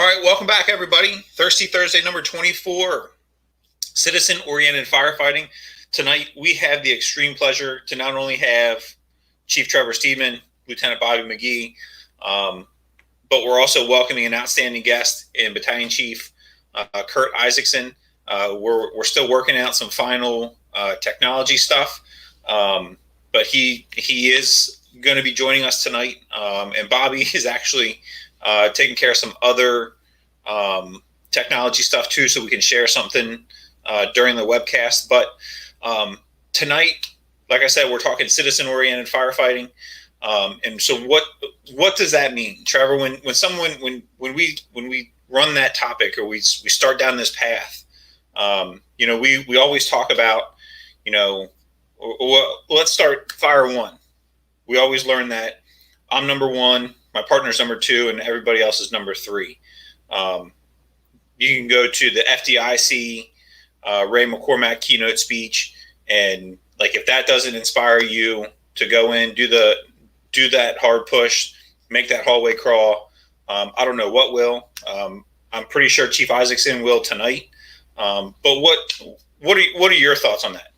All right, welcome back, everybody. Thirsty Thursday number 24, Citizen-Oriented Firefighting. Tonight, we have the extreme pleasure to not only have Chief Trevor Steedman, Lieutenant Bobby McGee, but we're also welcoming an outstanding guest in Battalion Chief Curt Isakson. We're still working out some final technology stuff, but he is going to be joining us tonight, and Bobby is actually taking care of some other technology stuff too, so we can share something during the webcast. But tonight, like I said, we're talking citizen-oriented firefighting. And so what does that mean, Trevor? When we run that topic, or we start down this path, we always talk about, let's start fire one. We always learn that I'm number one, my partner's number two, and everybody else is number three. You can go to the FDIC Ray McCormack keynote speech, and like if that doesn't inspire you to go in, do that hard push, make that hallway crawl, I don't know what will. I'm pretty sure Chief Isakson will tonight. But what are your thoughts on that?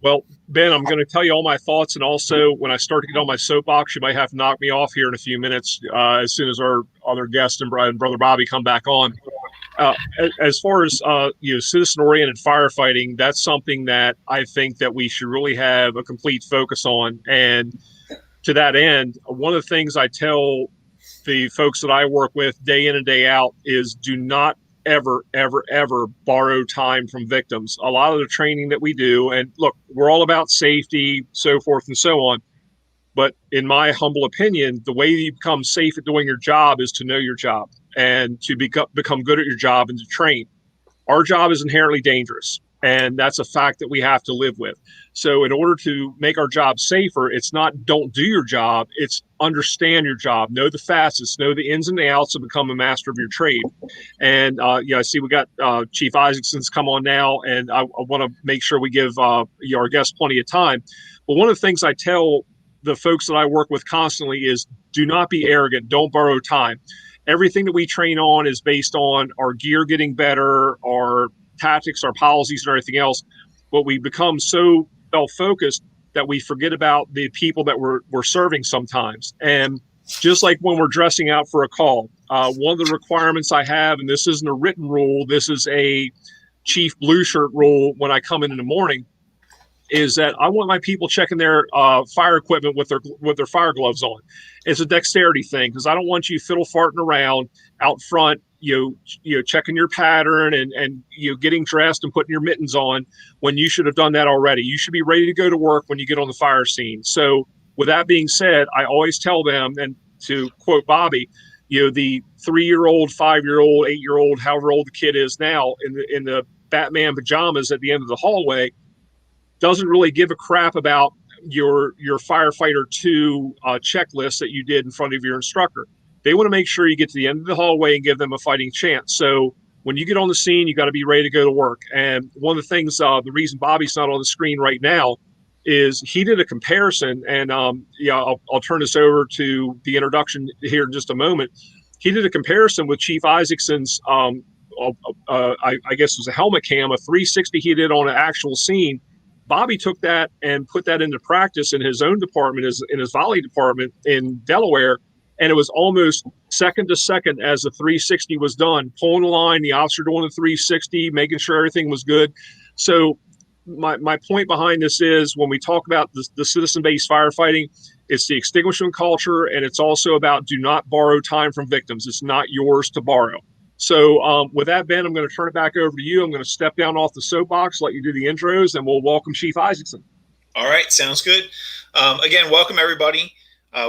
Well, Ben, I'm going to tell you all my thoughts, and also when I start to get on my soapbox, you might have to knock me off here in a few minutes as soon as our other guest and Brother Bobby come back on. As far as citizen-oriented firefighting, that's something that I think that we should really have a complete focus on. And to that end, one of the things I tell the folks that I work with day in and day out is do not ever borrow time from victims. A lot of the training that we do, and look, we're all about safety, so forth and so on. But in my humble opinion, the way you become safe at doing your job is to know your job and to become good at your job and to train. Our job is inherently dangerous, and that's a fact that we have to live with. So in order to make our job safer, it's not don't do your job, it's understand your job, know the facets, know the ins and the outs, and become a master of your trade. And I see we got Chief Isakson's come on now, and I want to make sure we give our guests plenty of time. But one of the things I tell the folks that I work with constantly is do not be arrogant, don't borrow time. Everything that we train on is based on our gear getting better, our tactics, our policies, and everything else. But we become so self-focused that we forget about the people that we're serving sometimes. And just like when we're dressing out for a call, one of the requirements I have, and this isn't a written rule, this is a Chief Blue Shirt rule when I come in the morning, is that I want my people checking their fire equipment with their fire gloves on. It's a dexterity thing, because I don't want you fiddle farting around out front, checking your pattern and getting dressed and putting your mittens on when you should have done that already. You should be ready to go to work when you get on the fire scene. So with that being said, I always tell them, and to quote Bobby, the 3-year-old, 5-year-old, 8-year-old, however old the kid is now in the Batman pajamas at the end of the hallway, doesn't really give a crap about your firefighter 2 checklist that you did in front of your instructor. They want to make sure you get to the end of the hallway and give them a fighting chance. So when you get on the scene, you got to be ready to go to work. And one of the things, the reason Bobby's not on the screen right now is he did a comparison, and I'll turn this over to the introduction here in just a moment. He did a comparison with Chief Isakson's, I guess it was a helmet cam, a 360 he did on an actual scene. Bobby took that and put that into practice in his own department, in his volley department in Delaware, and it was almost second to second as the 360 was done, pulling the line, the officer doing the 360, making sure everything was good. So my point behind this is when we talk about the citizen-based firefighting, it's the extinguishment culture, and it's also about do not borrow time from victims. It's not yours to borrow. So with that, Ben, I'm going to turn it back over to you. I'm going to step down off the soapbox, let you do the intros, and we'll welcome Chief Isakson. All right, sounds good. Again, welcome everybody.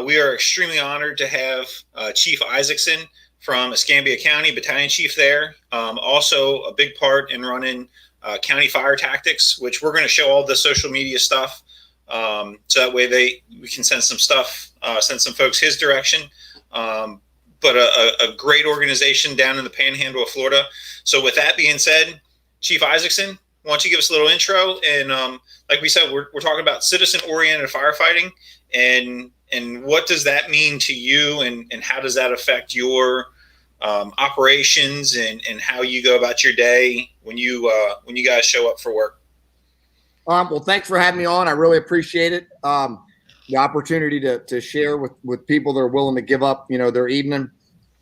We are extremely honored to have Chief Isakson from Escambia County, Battalion Chief there. Also a big part in running county fire tactics, which we're going to show all the social media stuff. So that way we can send some stuff, send some folks his direction. But a great organization down in the panhandle of Florida. So with that being said, Chief Isakson, why don't you give us a little intro? And like we said, we're talking about citizen-oriented firefighting, and what does that mean to you, and how does that affect your operations and how you go about your day when you guys show up for work. Well, thanks for having me on. I really appreciate it. The opportunity to share with people that are willing to give up, their evening.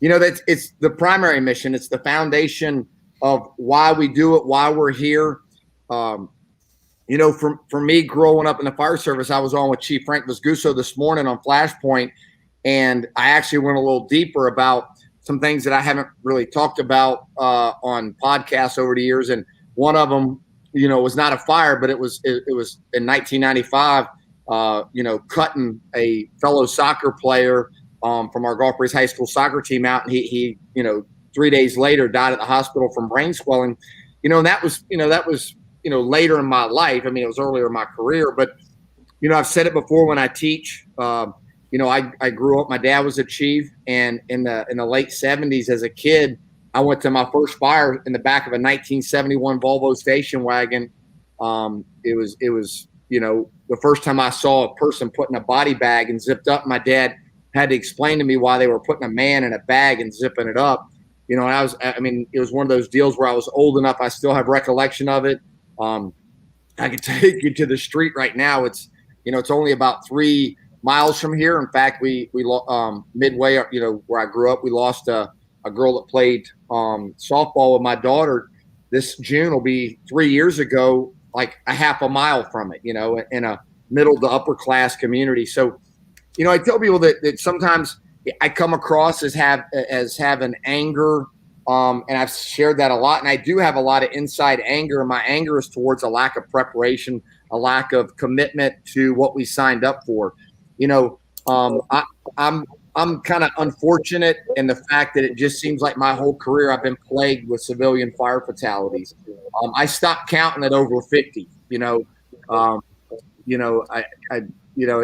It's the primary mission. It's the foundation of why we do it, why we're here. For me, growing up in the fire service, I was on with Chief Frank Visguso this morning on Flashpoint, and I actually went a little deeper about some things that I haven't really talked about on podcasts over the years. And one of them, was not a fire, but it was in 1995, cutting a fellow soccer player from our Gulf Breeze High School soccer team out. And he 3 days later died at the hospital from brain swelling. And that was later in my life. I mean, it was earlier in my career, but, I've said it before when I teach. I grew up, my dad was a chief, and in the late 70s as a kid, I went to my first fire in the back of a 1971 Volvo station wagon. It was the first time I saw a person put in a body bag and zipped up. My dad had to explain to me why they were putting a man in a bag and zipping it up. And it was one of those deals where I was old enough. I still have recollection of it. I could take you to the street right now. It's only about 3 miles from here. In fact, we midway, where I grew up, we lost a girl that played softball with my daughter. This June will be 3 years ago, like a half a mile from it, in a middle to upper class community. So, I tell people that sometimes I come across as having anger, and I've shared that a lot. And I do have a lot of inside anger, and my anger is towards a lack of preparation, a lack of commitment to what we signed up for. I'm kind of unfortunate in the fact that it just seems like my whole career I've been plagued with civilian fire fatalities. I stopped counting at over 50.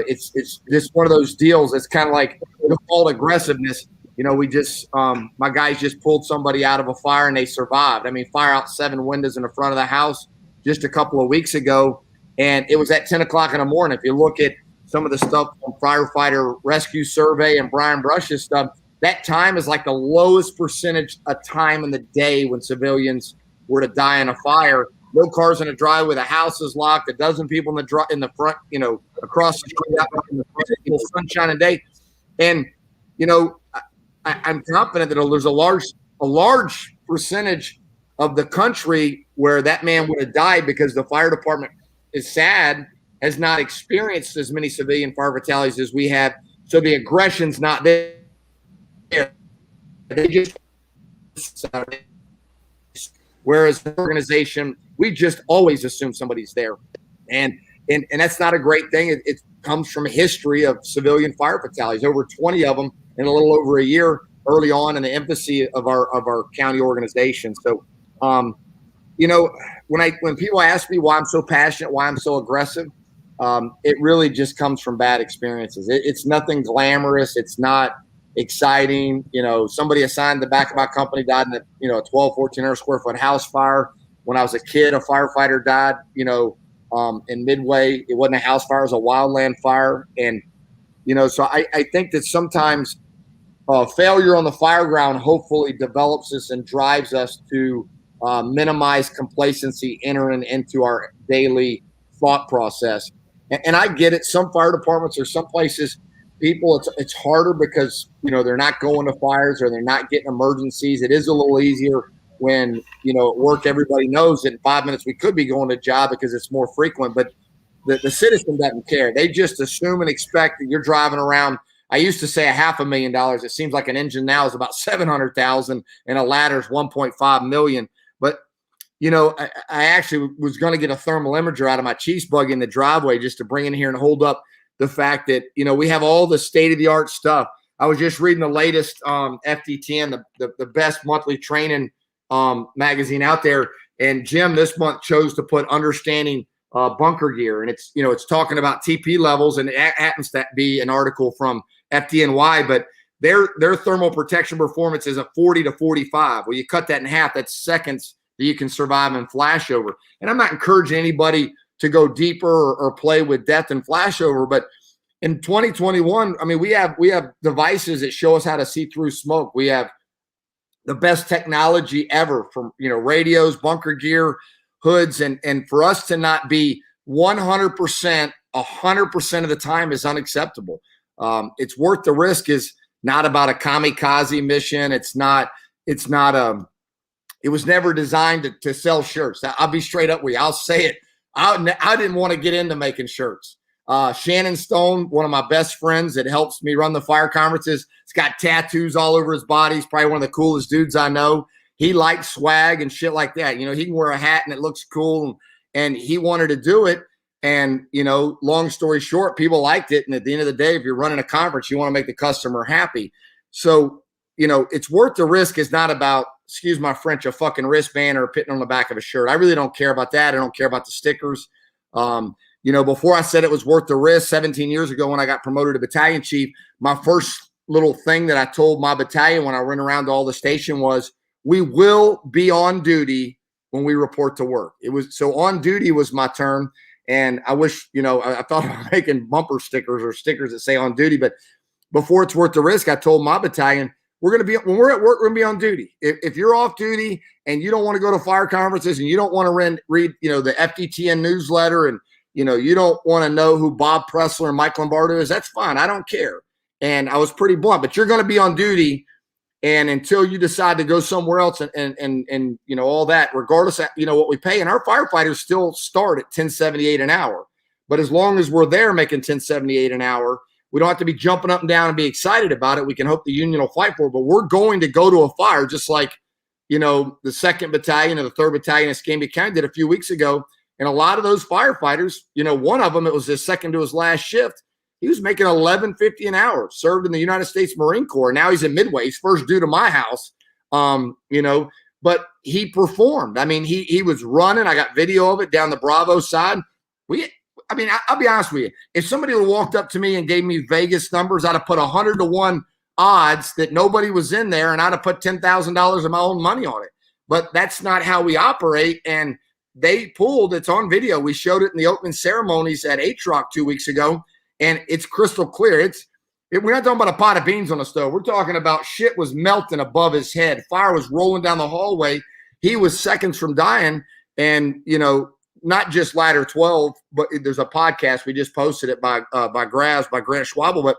It's just one of those deals. It's kind of like default aggressiveness. We just my guys just pulled somebody out of a fire and they survived. I mean, fire out 7 windows in the front of the house just a couple of weeks ago, and it was at 10 o'clock in the morning. If you look at some of the stuff from Firefighter Rescue Survey and Brian Brush's stuff, that time is like the lowest percentage of time in the day when civilians were to die in a fire. No cars in the driveway, the house is locked, a dozen people in the front, across the street out in the sunshine and day. And, I'm confident that there's a large percentage of the country where that man would have died because the fire department is sad, has not experienced as many civilian fire fatalities as we have. So the aggression's not there. They just, whereas the organization, we just always assume somebody's there. And that's not a great thing. It comes from a history of civilian fire fatalities, over 20 of them in a little over a year early on in the infancy of our county organization. So, when people ask me why I'm so passionate, why I'm so aggressive, it really just comes from bad experiences. It's nothing glamorous. It's not exciting. Somebody assigned the back of my company died in a 1,200-1,400 square foot house fire. When I was a kid, a firefighter died, in Midway. It wasn't a house fire, it was a wildland fire. And, so I think that sometimes failure on the fire ground hopefully develops us and drives us to minimize complacency entering into our daily thought process. And I get it. Some fire departments or some places, people, it's harder because, they're not going to fires or they're not getting emergencies. It is a little easier when, at work, everybody knows that in 5 minutes we could be going to a job because it's more frequent. But the citizen doesn't care. They just assume and expect that you're driving around. I used to say $500,000. It seems like an engine now is about 700,000 and a ladder is 1.5 million. But I actually was going to get a thermal imager out of my Chiefs buggy in the driveway just to bring in here and hold up the fact that, we have all the state-of-the-art stuff. I was just reading the latest FD10, the best monthly training magazine out there. And Jim this month chose to put understanding bunker gear. And it's talking about TP levels, and it happens to be an article from FDNY, but their thermal protection performance is a 40 to 45. Well, you cut that in half, that's seconds that you can survive in flashover. And I'm not encouraging anybody to go deeper or play with death and flashover, but in 2021, I mean, we have devices that show us how to see through smoke. We have the best technology ever, from, radios, bunker gear, hoods. And for us to not be 100% of the time is unacceptable. It's worth the risk is not about a kamikaze mission. It was never designed to sell shirts. I'll be straight up with you. I'll say it. I didn't want to get into making shirts. Shannon Stone, one of my best friends that helps me run the fire conferences, he's got tattoos all over his body. He's probably one of the coolest dudes I know. He likes swag and shit like that. He can wear a hat and it looks cool, and he wanted to do it. And, long story short, people liked it. And at the end of the day, if you're running a conference, you want to make the customer happy. So, it's worth the risk. Is not about, excuse my French, a fucking wristband or putting on the back of a shirt. I really don't care about that. I don't care about the stickers. Before I said it was worth the risk 17 years ago when I got promoted to battalion chief, my first little thing that I told my battalion when I went around to all the station was, we will be on duty when we report to work. It was so on duty was my term. And I wish, I thought about making bumper stickers or stickers that say on duty, but before it's worth the risk, I told my battalion, when we're at work, we're going to be on duty. If you're off duty and you don't want to go to fire conferences and you don't want to read, the FDTN newsletter, and, you don't want to know who Bob Pressler and Mike Lombardo is, that's fine. I don't care. And I was pretty blunt, but you're going to be on duty. And until you decide to go somewhere else and all that, regardless of, what we pay, and our firefighters still start at $10.78 an hour. But as long as we're there making $10.78 an hour, we don't have to be jumping up and down and be excited about it. We can hope the union will fight for it, but we're going to go to a fire just like, the 2nd Battalion or the 3rd Battalion in Escambia County did a few weeks ago. And a lot of those firefighters, one of them, it was his second to his last shift. He was making $11.50 an hour, served in the United States Marine Corps. Now he's in Midway. He's first due to my house, but he performed. I mean, he was running. I got video of it down the Bravo side. I'll be honest with you. If somebody would have walked up to me and gave me Vegas numbers, I'd have put 100-to-1 odds that nobody was in there, and I'd have put $10,000 of my own money on it. But that's not how we operate. And they pulled. It's on video. We showed it in the opening ceremonies at H-Rock 2 weeks ago. And it's crystal clear. We're not talking about a pot of beans on the stove. We're talking about shit was melting above his head. Fire was rolling down the hallway. He was seconds from dying. And, not just Ladder 12, but there's a podcast. We just posted it by Grant Schwabel. But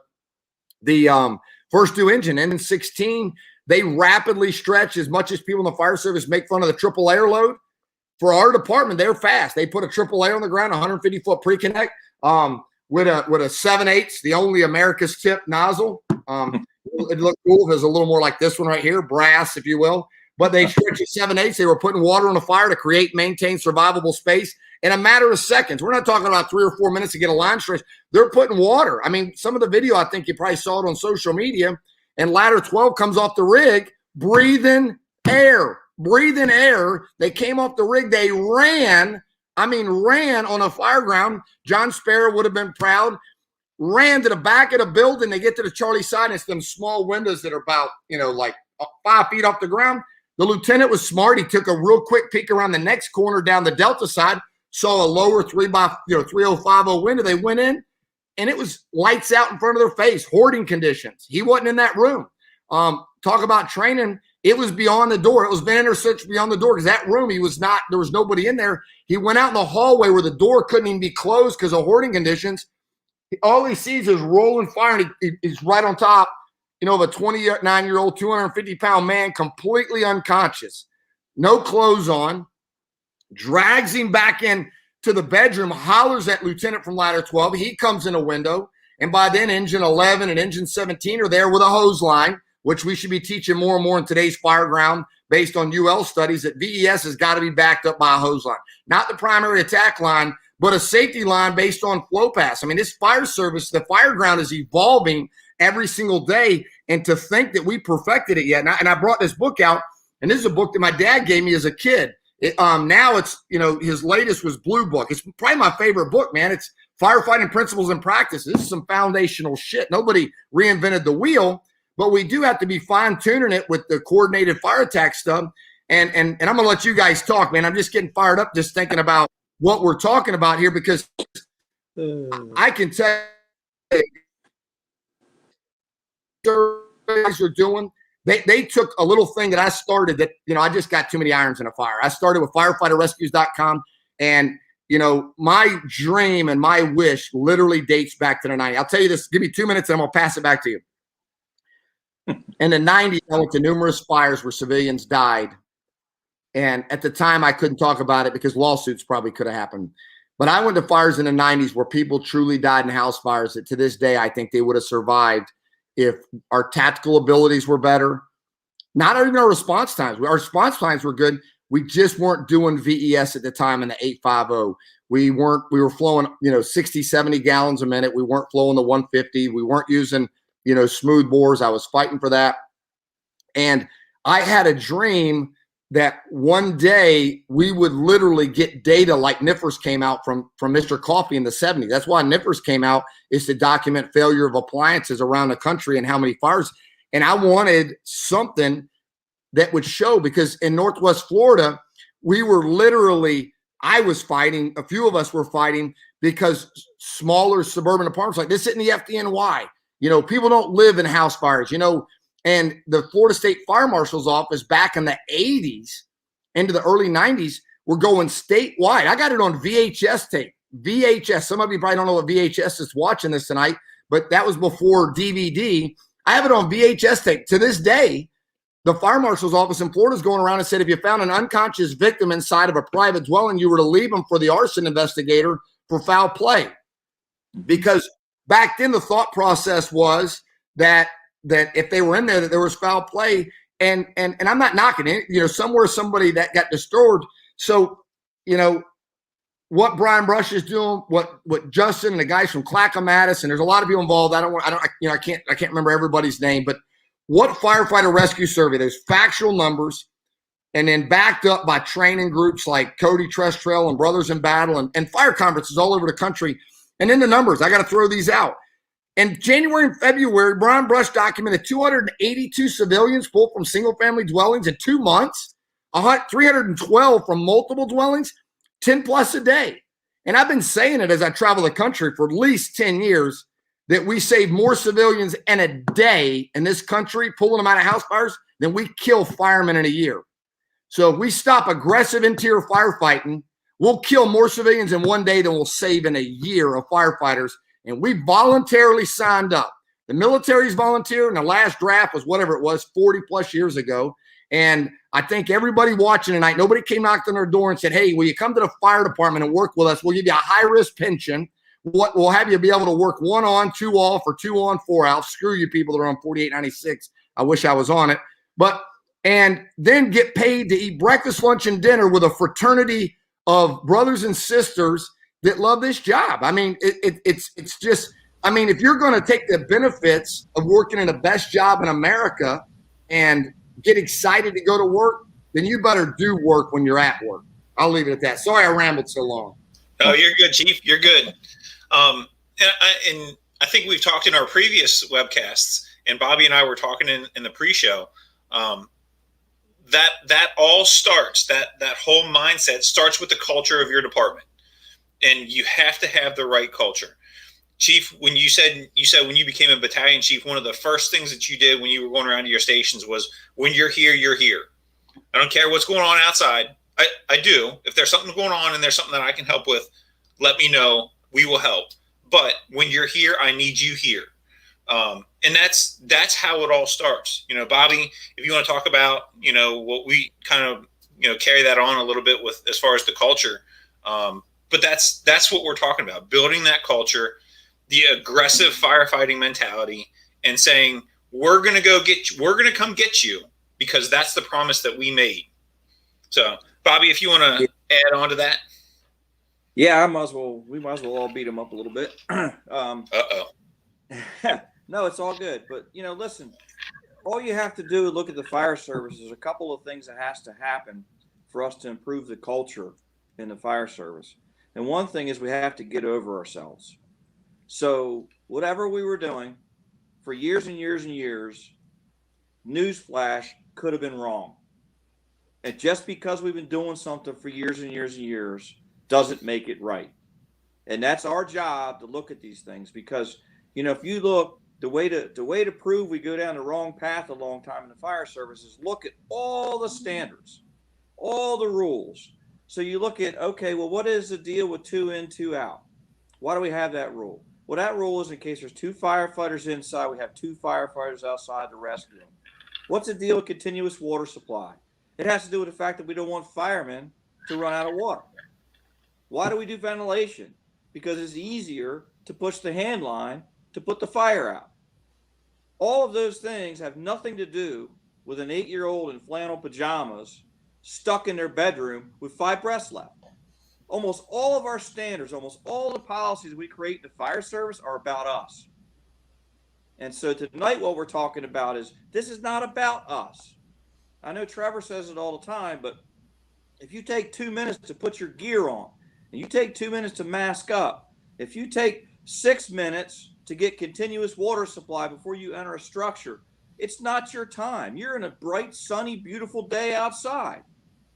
the first due engine, engine 16, they rapidly stretch as much as people in the fire service make fun of the triple air load. For our department, they're fast. They put a triple air on the ground, 150-foot pre-connect. With a 7/8, the only America's tip nozzle. It looked cool. It was a little more like this one right here, brass, if you will. But they stretched it 7/8. They were putting water on the fire to maintain survivable space in a matter of seconds. We're not talking about 3 or 4 minutes to get a line stretch. They're putting water. I mean, some of the video, I think you probably saw it on social media. And Ladder 12 comes off the rig, breathing air. They came off the rig. They ran on a fire ground. John Sparrow would have been proud. Ran to the back of the building. They get to the Charlie side, and it's them small windows that are about, like 5 feet off the ground. The lieutenant was smart. He took a real quick peek around the next corner down the Delta side, saw a lower 3050 window. They went in, and it was lights out in front of their face, hoarding conditions. He wasn't in that room. Talk about training. It was beyond the door. It was been intersection beyond the door because that room, there was nobody in there. He went out in the hallway where the door couldn't even be closed because of hoarding conditions. All he sees is rolling fire, and he's right on top, of a 29-year-old, 250-pound man, completely unconscious, no clothes on, drags him back in to the bedroom, hollers at Lieutenant from Ladder 12. He comes in a window, and by then, Engine 11 and Engine 17 are there with a hose line, which we should be teaching more and more in today's fire ground based on UL studies, that VES has got to be backed up by a hose line. Not the primary attack line, but a safety line based on flow pass. I mean, this fire service, the fire ground is evolving every single day. And to think that we perfected it yet. And I brought this book out, and this is a book that my dad gave me as a kid. Now it's, his latest was Blue Book. It's probably my favorite book, man. It's Firefighting Principles and Practices. This is some foundational shit. Nobody reinvented the wheel. But we do have to be fine-tuning it with the coordinated fire attack stuff. And I'm going to let you guys talk, man. I'm just getting fired up just thinking about what we're talking about here, because I can tell you guys are doing, They took a little thing that I started that, I just got too many irons in a fire. I started with firefighterrescues.com, and, my dream and my wish literally dates back to the 90s. I'll tell you this, give me 2 minutes and I'm going to pass it back to you. In the 90s, I went to numerous fires where civilians died. And at the time, I couldn't talk about it because lawsuits probably could have happened. But I went to fires in the 90s where people truly died in house fires that to this day, I think they would have survived if our tactical abilities were better. Not even our response times. Our response times were good. We just weren't doing VES at the time in the 850. We were flowing, 60, 70 gallons a minute. We weren't flowing the 150. We weren't using, smooth bores. I was fighting for that. And I had a dream that one day we would literally get data like NIFRS came out from Mr. Coffee in the 70s. That's why NIFRS came out, is to document failure of appliances around the country and how many fires. And I wanted something that would show, because in Northwest Florida, we were literally, I was fighting, a few of us were fighting because smaller suburban apartments like this sit in the FDNY. People don't live in house fires, and the Florida State Fire Marshal's Office back in the 80s into the early 90s were going statewide. I got it on VHS tape. VHS. Some of you probably don't know what VHS is watching this tonight, but that was before DVD. I have it on VHS tape. To this day, the Fire Marshal's Office in Florida is going around and said if you found an unconscious victim inside of a private dwelling, you were to leave them for the arson investigator for foul play. Because back then the thought process was that if they were in there, that there was foul play. And I'm not knocking it, somewhere somebody that got disturbed. So, what Brian Brush is doing, what Justin and the guys from Clackamas, and there's a lot of people involved. I can't remember everybody's name, but what firefighter rescue survey, there's factual numbers and then backed up by training groups like Cody Trestrail and Brothers in Battle and fire conferences all over the country. And then the numbers, I got to throw these out. In January and February, Brian Brush documented 282 civilians pulled from single-family dwellings in 2 months, 312 from multiple dwellings, 10 plus a day. And I've been saying it as I travel the country for at least 10 years that we save more civilians in a day in this country pulling them out of house fires than we kill firemen in a year. So if we stop aggressive interior firefighting, we'll kill more civilians in one day than we'll save in a year of firefighters. And we voluntarily signed up. The military's volunteer, and the last draft was whatever it was, 40 plus years ago. And I think everybody watching tonight, nobody came knocked on their door and said, hey, will you come to the fire department and work with us? We'll give you a high-risk pension. We'll have you be able to work 1 on, 2 off, or 2 on, 4 out. Screw you people that are on 48.96. I wish I was on it. And then get paid to eat breakfast, lunch, and dinner with a fraternity of brothers and sisters that love this job. I mean, it's just, if you're going to take the benefits of working in the best job in America and get excited to go to work, then you better do work when you're at work. I'll leave it at that. Sorry I rambled so long. Oh, you're good, Chief. You're good. And I think we've talked in our previous webcasts, and Bobby and I were talking in the pre-show, that all starts, that whole mindset starts with the culture of your department. And you have to have the right culture. Chief, when you said when you became a battalion chief, one of the first things that you did when you were going around to your stations was, when you're here, you're here. I don't care what's going on outside. I do. If there's something going on and there's something that I can help with, let me know. We will help. But when you're here, I need you here. And that's how it all starts. Bobby, if you want to talk about, what we kind of, carry that on a little bit with as far as the culture. But that's what we're talking about, building that culture, the aggressive firefighting mentality, and saying, we're going to come get you, because that's the promise that we made. So, Bobby, if you want to add on to that. Yeah, we might as well all beat them up a little bit. No, it's all good. But, listen, all you have to do is look at the fire service. There's a couple of things that has to happen for us to improve the culture in the fire service. And one thing is we have to get over ourselves. So whatever we were doing for years and years and years, newsflash, could have been wrong. And just because we've been doing something for years and years and years doesn't make it right. And that's our job, to look at these things, because, if you look, the way to prove we go down the wrong path a long time in the fire service is look at all the standards, all the rules. So you look at, okay, well, what is the deal with 2 in, 2 out? Why do we have that rule? Well, that rule is in case there's 2 firefighters inside, we have 2 firefighters outside to rescue them. What's the deal with continuous water supply? It has to do with the fact that we don't want firemen to run out of water. Why do we do ventilation? Because it's easier to push the hand line to put the fire out. All of those things have nothing to do with an 8-year-old in flannel pajamas stuck in their bedroom with 5 breaths left. Almost all of our standards, almost all the policies we create in the fire service are about us. And so tonight what we're talking about is this is not about us. I know Trevor says it all the time, but if you take 2 minutes to put your gear on, and you take 2 minutes to mask up, if you take 6 minutes to get continuous water supply before you enter a structure, it's not your time. You're in a bright, sunny, beautiful day outside.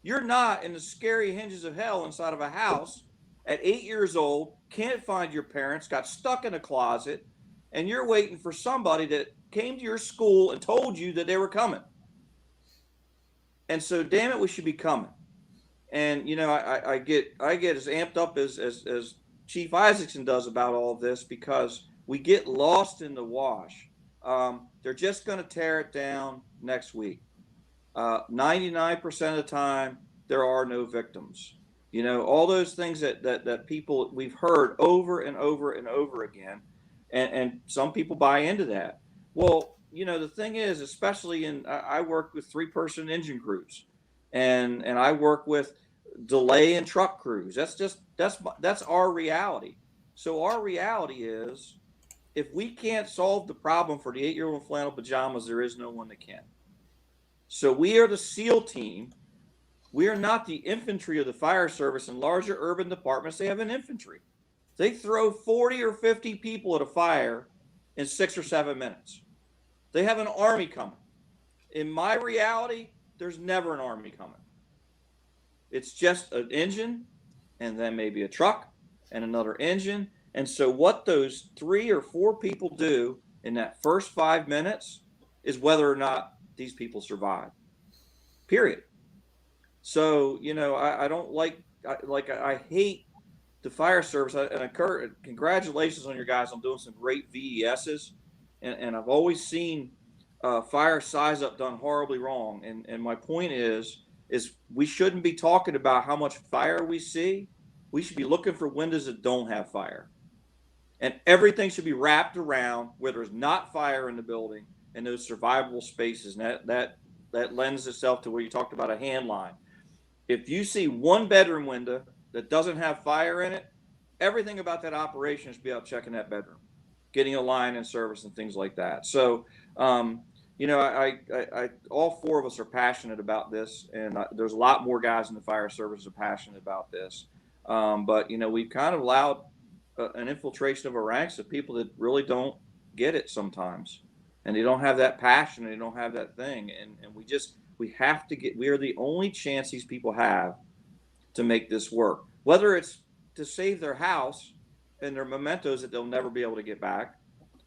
You're not in the scary hinges of hell inside of a house at 8 years old, can't find your parents, got stuck in a closet, and you're waiting for somebody that came to your school and told you that they were coming. And so, damn it, we should be coming. And, you know, I get as amped up as Chief Isakson does about all of this because we get lost in the wash. They're just going to tear it down next week. 99% of the time, there are no victims. You know, all those things that people we've heard over and over and over again, and some people buy into that. Well, you know, the thing is, especially I work with 3-person engine crews, and I work with delay and truck crews. That's our reality. So our reality is, if we can't solve the problem for the 8-year-old in flannel pajamas, there is no one that can. So we are the SEAL team. We are not the infantry of the fire service. In larger urban departments, they have an infantry. They throw 40 or 50 people at a fire in 6 or 7 minutes. They have an army coming. In my reality, there's never an army coming. It's just an engine, and then maybe a truck, and another engine. And so what those 3 or 4 people do in that first 5 minutes is whether or not these people survive. Period. So, you know, I don't I hate the fire service. And congratulations on your guys on doing some great VESs. And I've always seen fire size up done horribly wrong. And my point is we shouldn't be talking about how much fire we see. We should be looking for windows that don't have fire. And everything should be wrapped around where there's not fire in the building and those survivable spaces. And that lends itself to where you talked about a hand line. If you see one bedroom window that doesn't have fire in it, everything about that operation should be out checking that bedroom, getting a line in service and things like that. So, you know, I all 4 of us are passionate about this, and there's a lot more guys in the fire service who are passionate about this. But, you know, we've kind of allowed an infiltration of our ranks of people that really don't get it sometimes. And they don't have that passion, and they don't have that thing. And we are the only chance these people have to make this work. Whether it's to save their house and their mementos that they'll never be able to get back,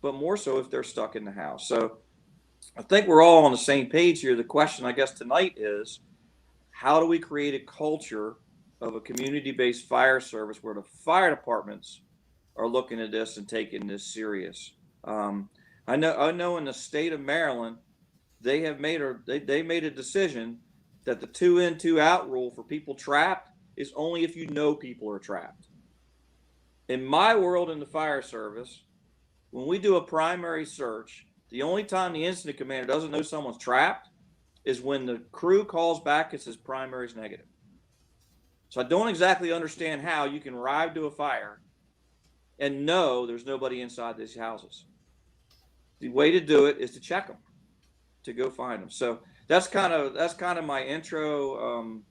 but more so if they're stuck in the house. So I think we're all on the same page here. The question, I guess, tonight is, how do we create a culture of a community-based fire service where the fire departments are looking at this and taking this serious? I know in the state of Maryland, they have made a decision that the 2 in, 2 out rule for people trapped is only if you know people are trapped. In my world in the fire service, when we do a primary search, the only time the incident commander doesn't know someone's trapped is when the crew calls back and says primary is negative. So I don't exactly understand how you can arrive to a fire and know there's nobody inside these houses. The way to do it is to check them, to go find them. So that's kind of my intro,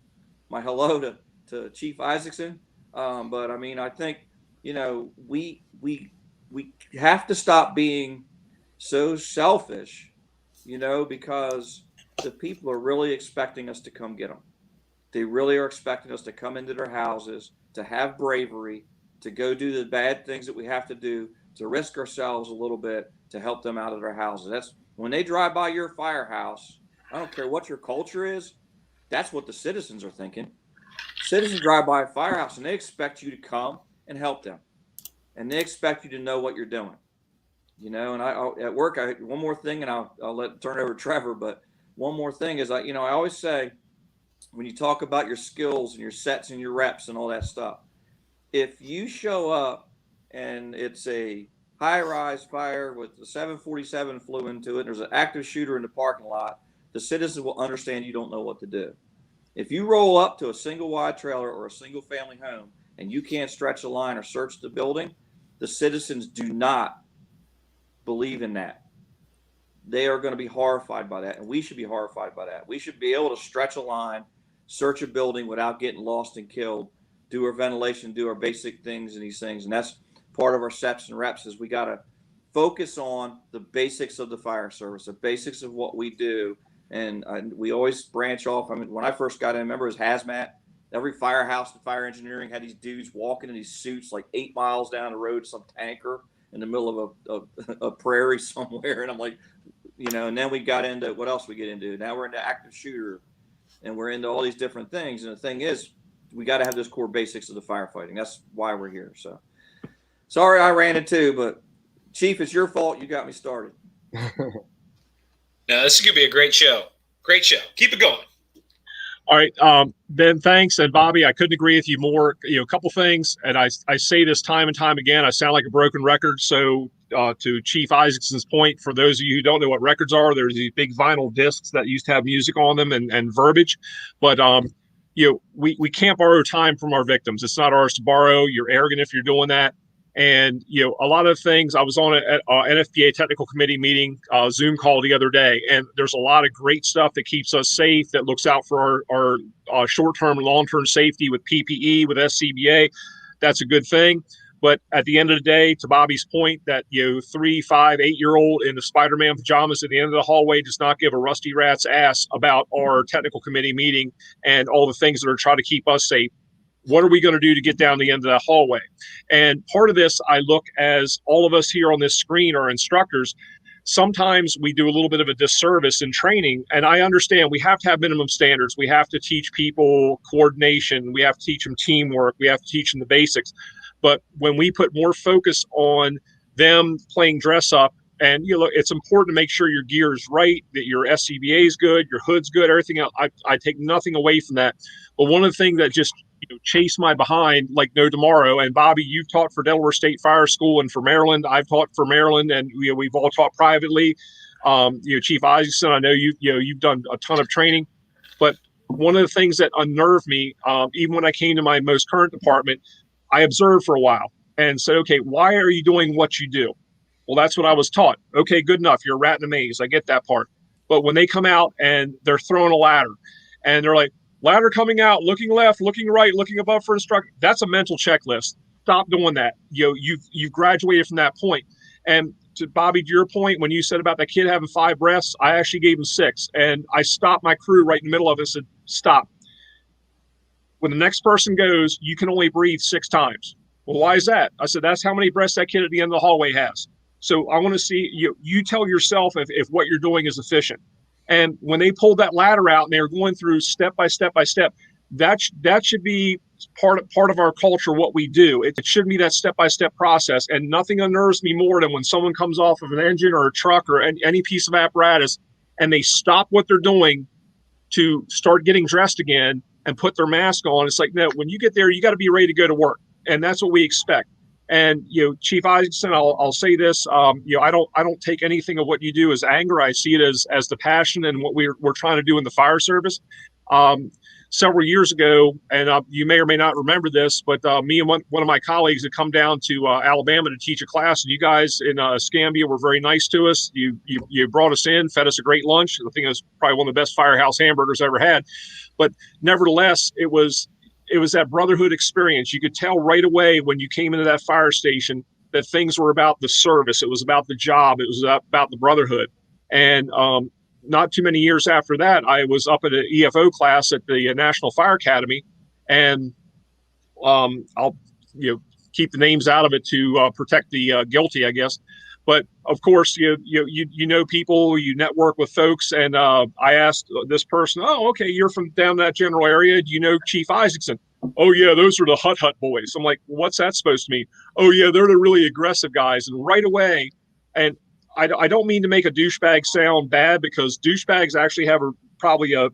my hello to Chief Isakson. But I mean, I think, you know, we have to stop being so selfish, you know, because the people are really expecting us to come get them. They really are expecting us to come into their houses, to have bravery, to go do the bad things that we have to do, to risk ourselves a little bit. to help them out of their houses. That's when they drive by your firehouse. I don't care what your culture is. That's what the citizens are thinking. Citizens drive by a firehouse and they expect you to come and help them, and they expect you to know what you're doing. And I at work, one more thing, and I'll turn it over to Trevor. But one more thing is, I always say, when you talk about your skills and your sets and your reps and all that stuff, if you show up and it's a high-rise fire with the 747 flew into it, there's an active shooter in the parking lot, the citizens will understand you don't know what to do. If you roll up to a single wide trailer or a single family home and you can't stretch a line or search the building, the citizens do not believe in that. They are going to be horrified by that, and we should be horrified by that. We should be able to stretch a line, search a building without getting lost and killed, do our ventilation, do our basic things and these things. And that's part of our sets and reps, is we got to focus on the basics of the fire service, the basics of what we do. And we always branch off. I mean, when I first got in, I remember it was hazmat. Every firehouse and fire engineering had these dudes walking in these suits like 8 miles down the road, some tanker in the middle of a prairie somewhere. And I'm like, and then we got into, what else we get into? Now we're into active shooter, and we're into all these different things. And the thing is, we got to have those core basics of the firefighting. That's why we're here. So sorry I ran it too, but Chief, it's your fault. You got me started. No, this is going to be a great show. Great show. Keep it going. All right, Ben, thanks. And Bobby, I couldn't agree with you more. A couple things, and I say this time and time again, I sound like a broken record. So to Chief Isakson's point, for those of you who don't know what records are, there's these big vinyl discs that used to have music on them and verbiage. But, we can't borrow time from our victims. It's not ours to borrow. You're arrogant if you're doing that. And, a lot of things, I was on an NFPA technical committee meeting, Zoom call the other day, and there's a lot of great stuff that keeps us safe, that looks out for our short-term and long-term safety with PPE, with SCBA. That's a good thing. But at the end of the day, to Bobby's point, that 3, 5, 8-year-old in the Spider-Man pajamas at the end of the hallway does not give a rusty rat's ass about our technical committee meeting and all the things that are trying to keep us safe. What are we going to do to get down the end of that hallway? And part of this, I look, as all of us here on this screen are instructors. Sometimes we do a little bit of a disservice in training. And I understand we have to have minimum standards. We have to teach people coordination. We have to teach them teamwork. We have to teach them the basics. But when we put more focus on them playing dress up, and it's important to make sure your gear is right, that your SCBA is good, your hood's good, everything else. I take nothing away from that. But one of the things that just chase my behind like no tomorrow. And Bobby, you've taught for Delaware State Fire School and for Maryland. I've taught for Maryland, and we've all taught privately. Chief Isakson, I know you've done a ton of training. But one of the things that unnerved me, even when I came to my most current department, I observed for a while and said, okay, why are you doing what you do? Well, that's what I was taught. Okay, good enough. You're a rat in a maze. I get that part. But when they come out and they're throwing a ladder and they're like, ladder coming out, looking left, looking right, looking above for instruction, that's a mental checklist. Stop doing that. You've graduated from that point. And to Bobby, to your point, when you said about that kid having 5 breaths, I actually gave him 6. And I stopped my crew right in the middle of it and said, stop. When the next person goes, you can only breathe 6 times. Well, why is that? I said, that's how many breaths that kid at the end of the hallway has. So I want to see you tell yourself if what you're doing is efficient. And when they pulled that ladder out and they were going through step by step by step, that should be part of our culture, what we do. It shouldn't be that step by step process. And nothing unnerves me more than when someone comes off of an engine or a truck or any piece of apparatus and they stop what they're doing to start getting dressed again and put their mask on. It's like, no, when you get there, you got to be ready to go to work. And that's what we expect. And, Chief Isakson, I'll say this, I don't take anything of what you do as anger. I see it as the passion and what we're trying to do in the fire service. Several years ago, and you may or may not remember this, but me and one of my colleagues had come down to Alabama to teach a class, and you guys in Escambia were very nice to us. You brought us in, fed us a great lunch. I think it was probably one of the best firehouse hamburgers I ever had. But nevertheless, it was that brotherhood experience. You could tell right away when you came into that fire station that things were about the service. It was about the job. It was about the brotherhood. And not too many years after that, I was up at an EFO class at the National Fire Academy, and I'll keep the names out of it to protect the guilty, I guess. But of course, you know people, you network with folks, and I asked this person, "Oh, okay, you're from down that general area. Do you know Chief Isakson?" "Oh yeah, those are the hut boys." I'm like, "What's that supposed to mean?" "Oh yeah, they're the really aggressive guys." And right away, and I don't mean to make a douchebag sound bad, because douchebags actually have probably a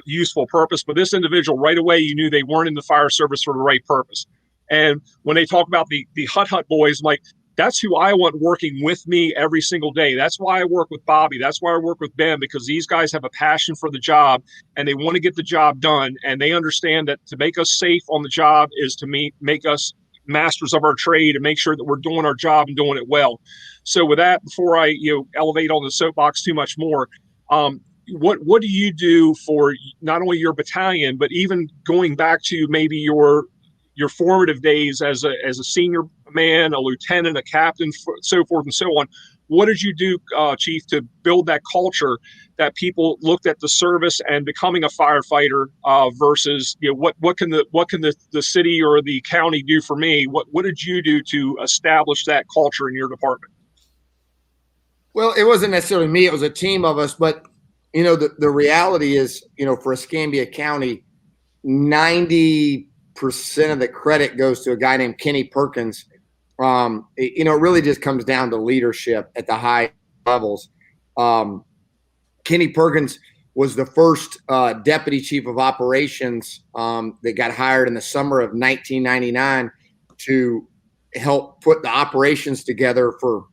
useful purpose, but this individual, right away, you knew they weren't in the fire service for the right purpose. And when they talk about the hut boys, I'm like, that's who I want working with me every single day. That's why I work with Bobby. That's why I work with Ben, because these guys have a passion for the job and they want to get the job done. And they understand that to make us safe on the job is to make us masters of our trade and make sure that we're doing our job and doing it well. So with that, before I elevate on the soapbox too much more, what do you do for not only your battalion, but even going back to maybe your formative days as a senior man, a lieutenant, a captain, so forth and so on? What did you do, Chief, to build that culture that people looked at the service and becoming a firefighter versus what can the city or the county do for me? What did you do to establish that culture in your department? Well, it wasn't necessarily me; it was a team of us. But the reality is, for Escambia County, 90% of the credit goes to a guy named Kenny Perkins. It really just comes down to leadership at the high levels. Kenny Perkins was the first deputy chief of operations that got hired in the summer of 1999 to help put the operations together for,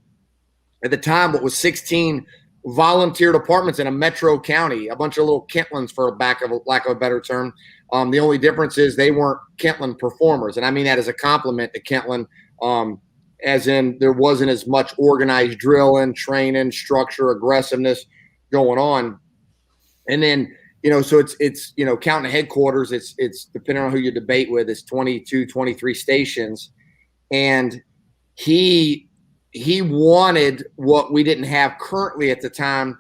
at the time, what was 16 volunteer departments in a metro county, a bunch of little Kentlands, for lack of a better term. The only difference is they weren't Kentland performers. And I mean that as a compliment to Kentland, as in there wasn't as much organized drilling, training, structure, aggressiveness going on. And then, so it's counting headquarters, it's depending on who you debate with, it's 22, 23 stations. And he wanted what we didn't have currently at the time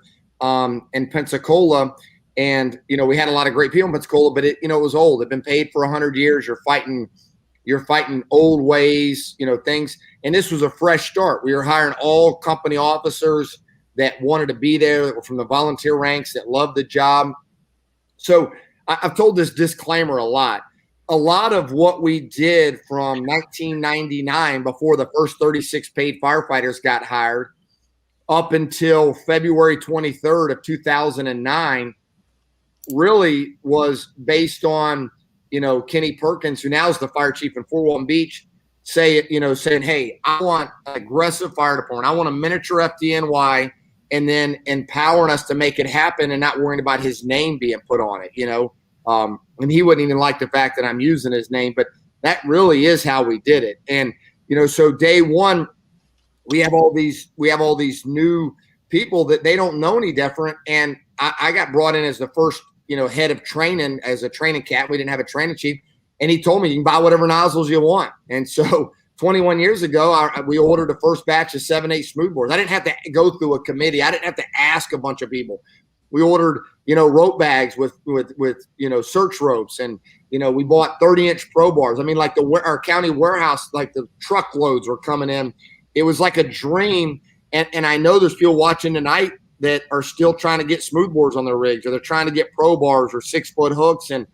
in Pensacola. And, we had a lot of great people in Pensacola, but it was old. It'd been paid for 100 years. You're fighting old ways, things. And this was a fresh start. We were hiring all company officers that wanted to be there, that were from the volunteer ranks, that loved the job. So I've told this disclaimer a lot. A lot of what we did from 1999, before the first 36 paid firefighters got hired, up until February 23rd of 2009, really was based on, Kenny Perkins, who now is the fire chief in Fort Walton Beach, saying, hey, I want an aggressive fire department. I want a miniature FDNY, and then empowering us to make it happen and not worrying about his name being put on it, and he wouldn't even like the fact that I'm using his name, but that really is how we did it. And, so day one, we have all these new people that they don't know any different. And I got brought in as the first, head of training, as a training cat. We didn't have a training chief. And he told me, you can buy whatever nozzles you want. And so 21 years ago, we ordered the first batch of 7/8 smoothbores. I didn't have to go through a committee. I didn't have to ask a bunch of people. We ordered, rope bags with search ropes, and, we bought 30-inch pro bars. I mean, like our county warehouse, like the truckloads were coming in. It was like a dream. And I know there's people watching tonight that are still trying to get smoothbores on their rigs, or they're trying to get pro bars or 6-foot hooks. And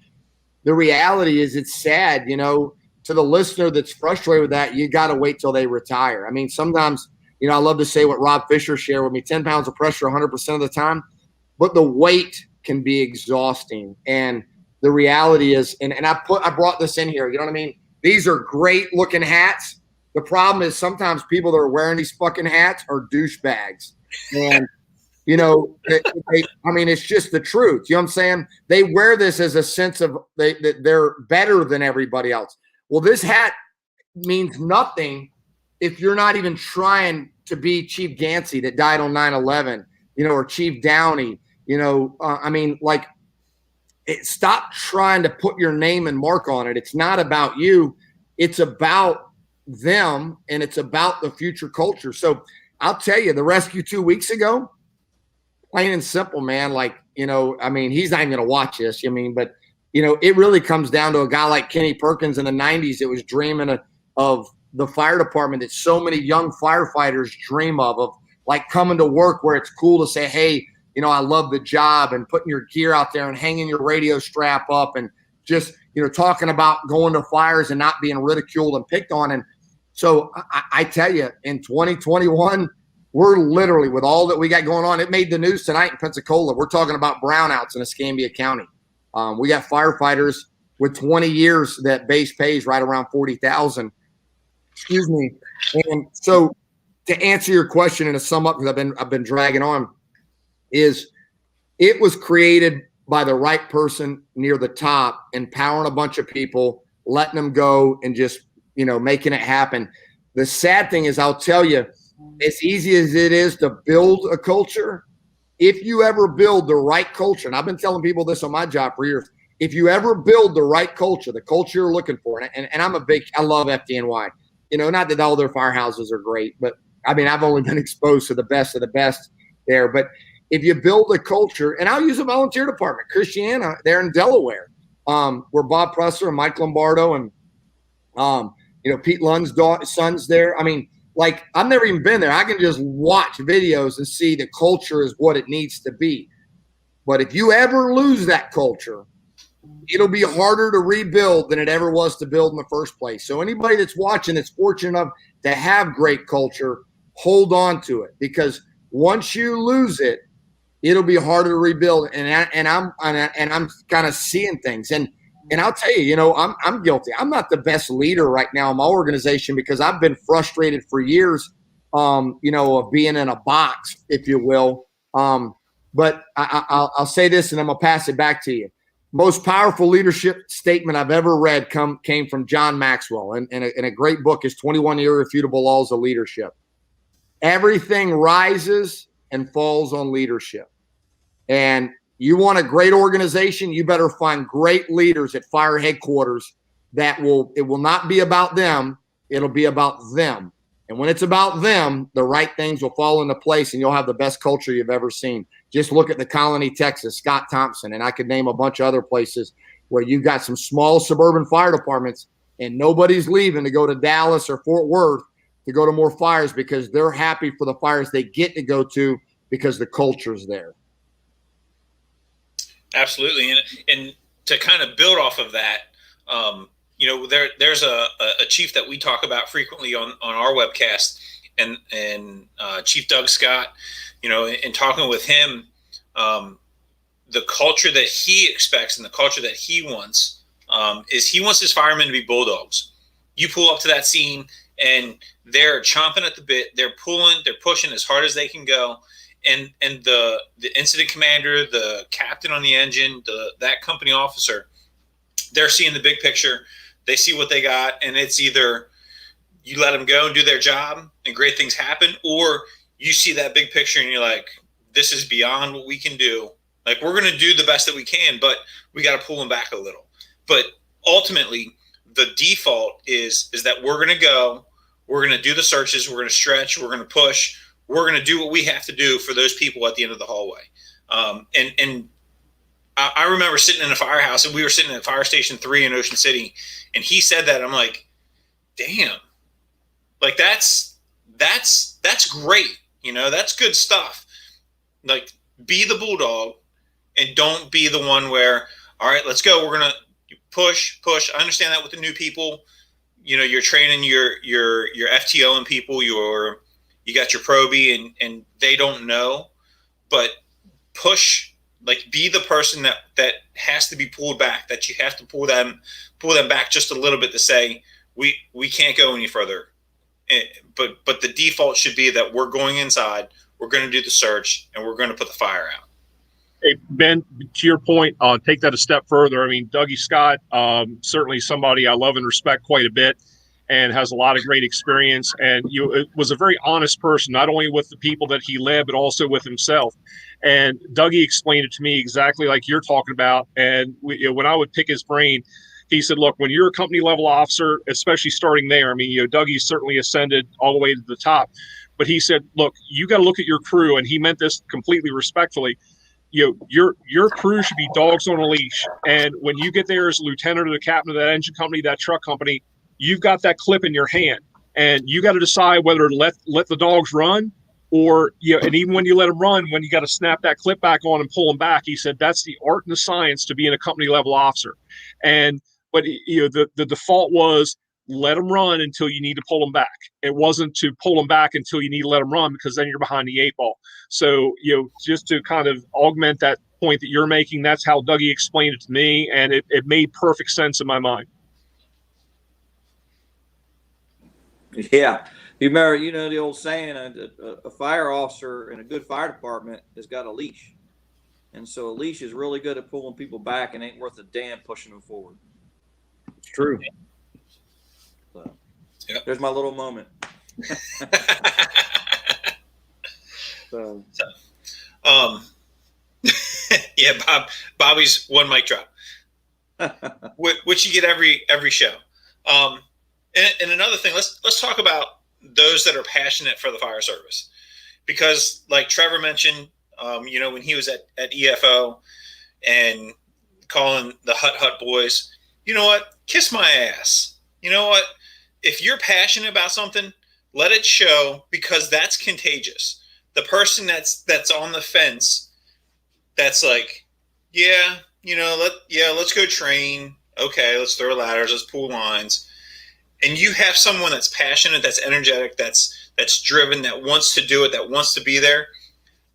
the reality is, it's sad, to the listener that's frustrated with that, you got to wait till they retire. I mean, sometimes, I love to say what Rob Fisher shared with me, 10 pounds of pressure 100% of the time, but the weight can be exhausting. And the reality is, and I brought this in here, you know what I mean? These are great looking hats. The problem is sometimes people that are wearing these fucking hats are douchebags. And, it's just the truth. You know what I'm saying? They wear this as a sense of that they're better than everybody else. Well, this hat means nothing if you're not even trying to be Chief Gansey that died on 9/11, or Chief Downey, stop trying to put your name and mark on it. It's not about you. It's about them, and it's about the future culture. So I'll tell you, the rescue 2 weeks ago, plain and simple, man, he's not even going to watch this, but it really comes down to a guy like Kenny Perkins in the 90s that was dreaming of the fire department that so many young firefighters dream of like coming to work where it's cool to say, hey, you know, I love the job, and putting your gear out there and hanging your radio strap up and just, you know, talking about going to fires and not being ridiculed and picked on. And so I tell you, in 2021, we're literally, with all that we got going on, it made the news tonight in Pensacola. We're talking about brownouts in Escambia County. We got firefighters with 20 years that base pays right around 40,000. Excuse me. And so to answer your question and to sum up, because I've been dragging on, is it was created by the right person near the top, empowering a bunch of people, letting them go and just, you know, making it happen. The sad thing is, I'll tell you, as easy as it is to build a culture, if you ever build the right culture, and I've been telling people this on my job for years, if you ever build the right culture, the culture you're looking for, and I love FDNY, you know, not that all their firehouses are great, but I mean, I've only been exposed to the best of the best there. But if you build a culture, and I'll use a volunteer department, Christiana, there in Delaware, where Bob Presser and Mike Lombardo and, you know, Pete Lund's son's there. I mean, like, I've never even been there. I can just watch videos and see the culture is what it needs to be. But if you ever lose that culture, it'll be harder to rebuild than it ever was to build in the first place. So anybody that's watching that's fortunate enough to have great culture, hold on to it, because once you lose it, it'll be harder to rebuild. And I'm kind of seeing things. And I'll tell you, you know, I'm guilty. I'm not the best leader right now in my organization because I've been frustrated for years, you know, of being in a box, if you will. But I'll say this, and I'm gonna pass it back to you. Most powerful leadership statement I've ever read came from John Maxwell, and a great book is 21 Irrefutable Laws of Leadership. Everything rises and falls on leadership. And you want a great organization, you better find great leaders at fire headquarters it will not be about them, it'll be about them. And when it's about them, the right things will fall into place and you'll have the best culture you've ever seen. Just look at the Colony, Texas, Scott Thompson, and I could name a bunch of other places where you've got some small suburban fire departments and nobody's leaving to go to Dallas or Fort Worth to go to more fires because they're happy for the fires they get to go to because the culture's there. Absolutely. And to kind of build off of that, you know, there's a chief that we talk about frequently on our webcast, and Chief Doug Scott, you know, in talking with him, the culture that he expects and the culture that he wants is he wants his firemen to be bulldogs. You pull up to that scene and they're chomping at the bit. They're pulling, they're pushing as hard as they can go. And the incident commander, the captain on the engine, that company officer, they're seeing the big picture. They see what they got, and it's either you let them go and do their job and great things happen, or you see that big picture and you're like, this is beyond what we can do. Like, we're going to do the best that we can, but we got to pull them back a little. But ultimately, the default is that we're going to go, we're going to do the searches, we're going to stretch, we're going to push, we're going to do what we have to do for those people at the end of the hallway. And I remember sitting in a firehouse, and we were sitting at Fire Station 3 in Ocean City, and he said that. I'm like, damn, like that's great. You know, that's good stuff. Like, be the bulldog and don't be the one where, all right, let's go. We're going to push. I understand that with the new people, you know, you're training your FTO and people, you got your probie and they don't know, but push, like, be the person that has to be pulled back, that you have to pull them back just a little bit to say, we can't go any further. But the default should be that we're going inside, we're going to do the search, and we're going to put the fire out. Hey, Ben, to your point, take that a step further. I mean, Dougie Scott, certainly somebody I love and respect quite a bit, and has a lot of great experience, and was a very honest person, not only with the people that he led, but also with himself. And Dougie explained it to me exactly like you're talking about. And when I would pick his brain, he said, look, when you're a company level officer, especially starting there, I mean, Dougie's certainly ascended all the way to the top, but he said, look, you got to look at your crew. And he meant this completely respectfully. Your crew should be dogs on a leash. And when you get there as a lieutenant or the captain of that engine company, that truck company, you've got that clip in your hand. and you got to decide whether to let the dogs run, or and even when you let them run, when you got to snap that clip back on and pull them back. He said that's the art and the science to being a company level officer. But the default was let them run until you need to pull them back. It wasn't to pull them back until you need to let them run, because then you're behind the 8 ball. So just to kind of augment that point that you're making, that's how Dougie explained it to me, and it made perfect sense in my mind. Yeah. You remember, the old saying, a fire officer in a good fire department has got a leash. And so a leash is really good at pulling people back and ain't worth a damn pushing them forward. It's true. So, There's my little moment. Yeah, Bobby's one mic drop, which you get every show. And another thing, let's talk about those that are passionate for the fire service, because like Trevor mentioned, when he was at EFO and calling the Hut boys, you know what? Kiss my ass. You know what? If you're passionate about something, let it show, because that's contagious. The person that's on the fence, that's like, let's go train. Okay, let's throw ladders, let's pull lines. And you have someone that's passionate, that's energetic, that's driven, that wants to do it, that wants to be there.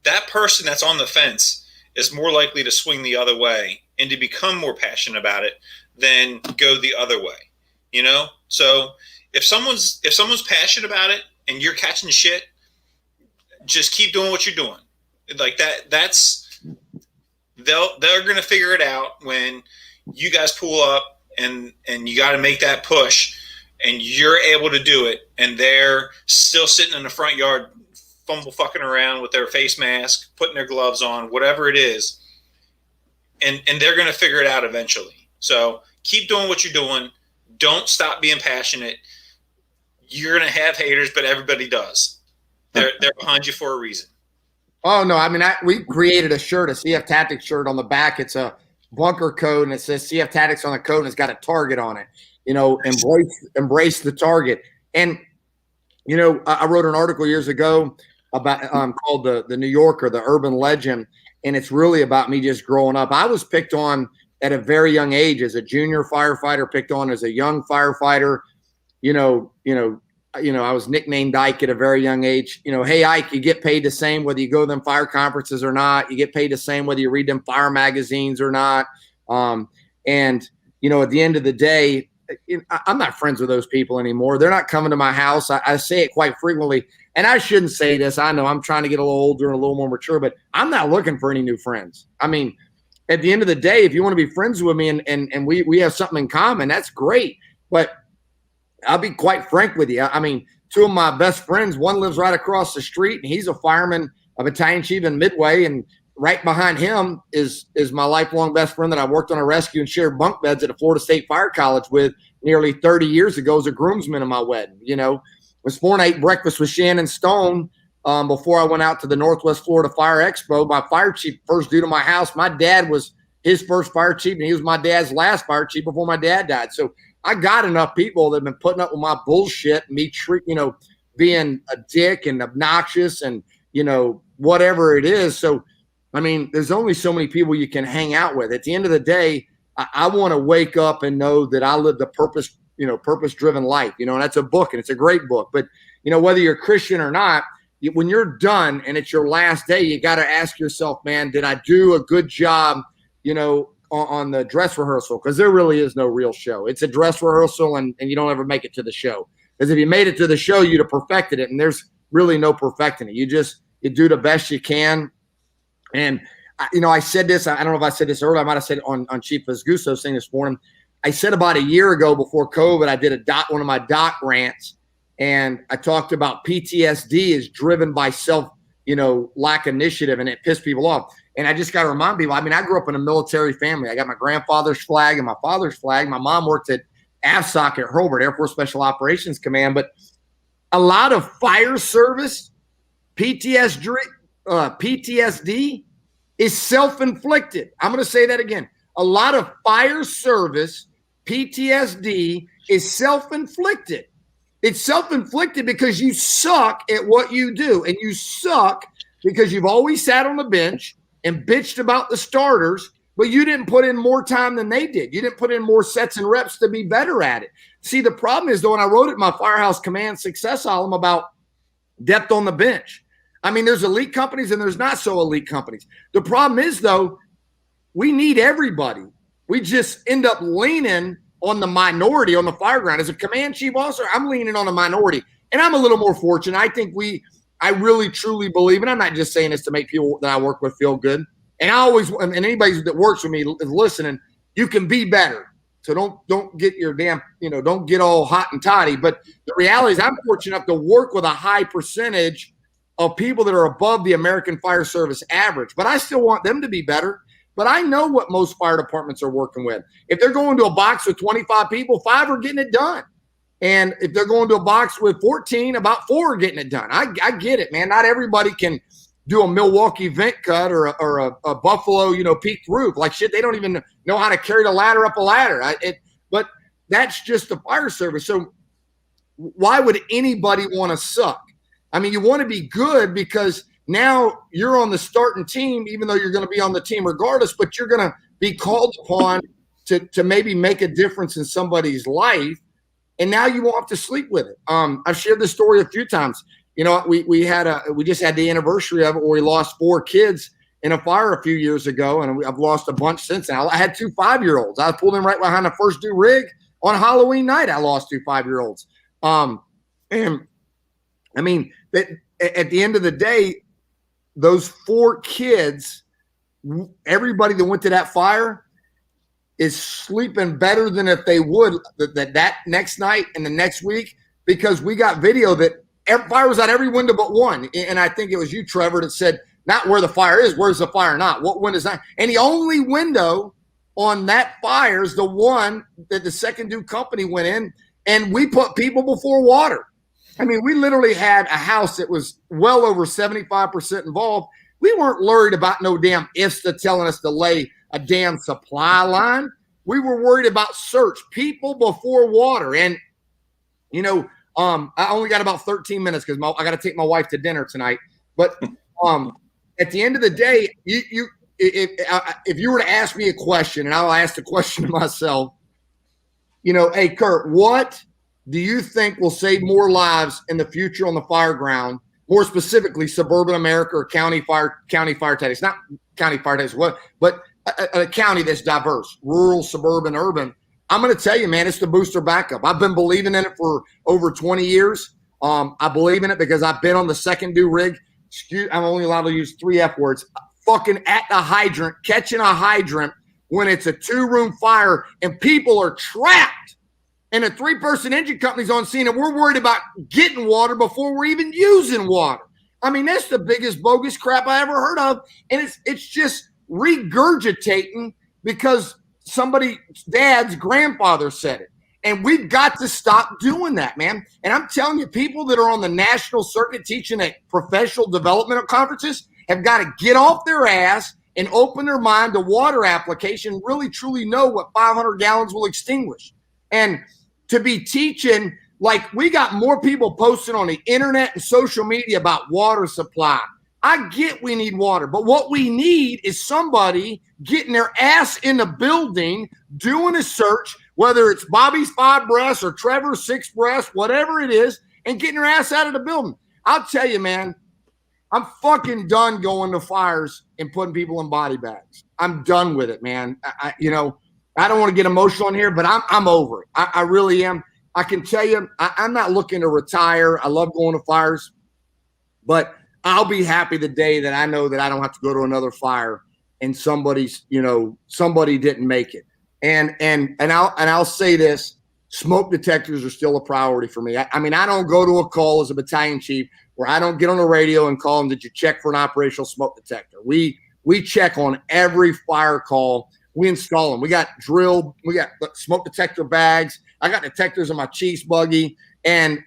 That person that's on the fence is more likely to swing the other way and to become more passionate about it than go the other way. So if someone's passionate about it and you're catching shit, just keep doing what you're doing. Like they're going to figure it out when you guys pull up and you got to make that push, and you're able to do it, and they're still sitting in the front yard fucking around with their face mask, putting their gloves on, whatever it is, and they're going to figure it out eventually. So keep doing what you're doing. Don't stop being passionate. You're going to have haters, but everybody does. They're behind you for a reason. Oh, no. I mean, we created a shirt, a CF Tactics shirt. On the back, it's a bunker code, and it says CF Tactics on the code, and it's got a target on it. Embrace the target. And, I wrote an article years ago about called the New Yorker, the urban legend. And it's really about me just growing up. I was picked on at a very young age as a junior firefighter, picked on as a young firefighter. I was nicknamed Ike at a very young age. Hey, Ike, you get paid the same whether you go to them fire conferences or not. You get paid the same whether you read them fire magazines or not. At the end of the day, I'm not friends with those people anymore. They're not coming to my house. I say it quite frequently, and I shouldn't say this. I know I'm trying to get a little older and a little more mature, but I'm not looking for any new friends. I mean, at the end of the day, if you want to be friends with me and we have something in common, that's great. But I'll be quite frank with you. I mean, two of my best friends, one lives right across the street, and he's a fireman, a battalion chief in Midway, and right behind him is my lifelong best friend that I worked on a rescue and shared bunk beds at a Florida State Fire College with nearly 30 years ago as a groomsman of my wedding. This morning I ate breakfast with Shannon Stone before I went out to the Northwest Florida Fire Expo. My fire chief, first due to my house. My dad was his first fire chief, and he was my dad's last fire chief before my dad died. So I got enough people that have been putting up with my bullshit, me being a dick and obnoxious and, whatever it is. So, I mean, there's only so many people you can hang out with. At the end of the day, I want to wake up and know that I lived a purpose-driven life, and that's a book, and it's a great book. But, whether you're a Christian or not, when you're done and it's your last day, you got to ask yourself, man, did I do a good job, on the dress rehearsal? Because there really is no real show. It's a dress rehearsal, and you don't ever make it to the show. Because if you made it to the show, you'd have perfected it, and there's really no perfecting it. You do the best you can. And, I said this, I don't know if I said this earlier, I might have said it on Chief Isakson thing this morning. I said about a year ago before COVID, I did one of my doc rants, and I talked about PTSD is driven by lack initiative, and it pissed people off. And I just got to remind people, I mean, I grew up in a military family. I got my grandfather's flag and my father's flag. My mom worked at AFSOC at Hurlburt, Air Force Special Operations Command. But a lot of fire service PTSD is self-inflicted. I'm going to say that again. A lot of fire service PTSD is self-inflicted. It's self-inflicted because you suck at what you do, and you suck because you've always sat on the bench and bitched about the starters, but you didn't put in more time than they did. You didn't put in more sets and reps to be better at it. See, the problem is, though, when I wrote it in my Firehouse Command Success column about depth on the bench, I mean, there's elite companies and there's not so elite companies. The problem is, though, we need everybody. We just end up leaning on the minority on the fire ground. As a command chief officer, I'm leaning on the minority. And I'm a little more fortunate. I really, truly believe, and I'm not just saying this to make people that I work with feel good. And and anybody that works with me is listening, you can be better. So don't get your damn, don't get all hot and toddy. But the reality is I'm fortunate enough to work with a high percentage of people that are above the American Fire Service average. But I still want them to be better. But I know what most fire departments are working with. If they're going to a box with 25 people, 5 are getting it done. And if they're going to a box with 14, about 4 are getting it done. I get it, man. Not everybody can do a Milwaukee vent cut or a Buffalo, peaked roof. Like shit, they don't even know how to carry the ladder up a ladder. But that's just the fire service. So why would anybody want to suck? I mean, you want to be good because now you're on the starting team, even though you're going to be on the team regardless, but you're going to be called upon to maybe make a difference in somebody's life. And now you won't have to sleep with it. I've shared this story a few times. We just had the anniversary of it where we lost 4 kids in a fire a few years ago, and I've lost a bunch since then. I had 2 5-year-olds. I pulled in right behind the first due rig on Halloween night. I lost 2 5-year-olds. And I mean, at the end of the day, those 4 kids, everybody that went to that fire is sleeping better than if they would that next night and the next week, because we got video that fire was out every window but one. And I think it was you, Trevor, that said, not where the fire is, where's the fire not? What window is that? And the only window on that fire is the one that the second due company went in, and we put people before water. I mean, we literally had a house that was well over 75% involved. We weren't worried about no damn IFSTA telling us to lay a damn supply line. We were worried about search, people before water. And, I only got about 13 minutes because I got to take my wife to dinner tonight. But at the end of the day, if you were to ask me a question, and I'll ask the question to myself, hey, Curt, what do you think will save more lives in the future on the fire ground, more specifically suburban America or county fire tactics? Not county fire tactics, but a county that's diverse, rural, suburban, urban. I'm going to tell you, man, it's the booster backup. I've been believing in it for over 20 years. I believe in it because I've been on the second due rig. I'm only allowed to use 3 F words. Fucking at the hydrant, catching a hydrant when it's a 2-room fire and people are trapped. And a 3-person engine company's on scene, and we're worried about getting water before we're even using water. I mean, that's the biggest bogus crap I ever heard of. And it's just regurgitating because somebody's dad's grandfather said it. And we've got to stop doing that, man. And I'm telling you, people that are on the national circuit teaching at professional development conferences have got to get off their ass and open their mind to water application, really truly know what 500 gallons will extinguish. And to be teaching, like, we got more people posting on the internet and social media about water supply. I get we need water, but what we need is somebody getting their ass in the building, doing a search, whether it's Bobby's 5 breaths or Trevor's 6 breaths, whatever it is, and getting their ass out of the building. I'll tell you, man, I'm fucking done going to fires and putting people in body bags. I'm done with it, man. I don't want to get emotional in here, but I'm over it. I really am. I can tell you, I'm not looking to retire. I love going to fires, but I'll be happy the day that I know that I don't have to go to another fire and somebody didn't make it. And I'll say this: smoke detectors are still a priority for me. I mean, I don't go to a call as a battalion chief where I don't get on the radio and call them, did you check for an operational smoke detector? We check on every fire call. We install them. We got drilled. We got smoke detector bags. I got detectors in my Chief's buggy, and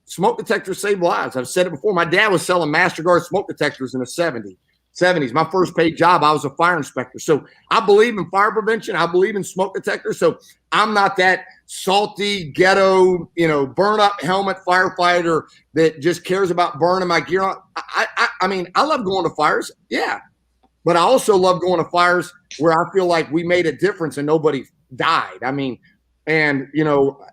smoke detectors save lives. I've said it before. My dad was selling Master Guard smoke detectors in the 70s. 70s. My first paid job, I was a fire inspector. So I believe in fire prevention. I believe in smoke detectors. So I'm not that salty, ghetto, burn up helmet firefighter that just cares about burning my gear on. I mean, I love going to fires. Yeah. But I also love going to fires where I feel like we made a difference and nobody died. I mean, and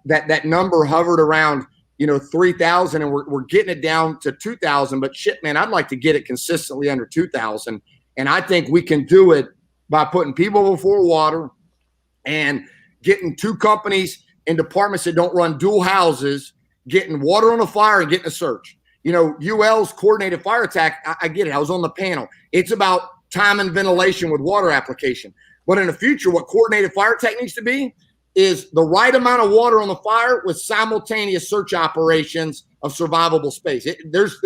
that number hovered around 3,000, and we're getting it down to 2,000. But shit, man, I'd like to get it consistently under 2,000. And I think we can do it by putting people before water and getting two companies in departments that don't run dual houses, getting water on a fire and getting a search. UL's coordinated fire attack, I get it. I was on the panel. It's about time and ventilation with water application. But in the future, what coordinated fire attack needs to be is the right amount of water on the fire with simultaneous search operations of survivable space. There's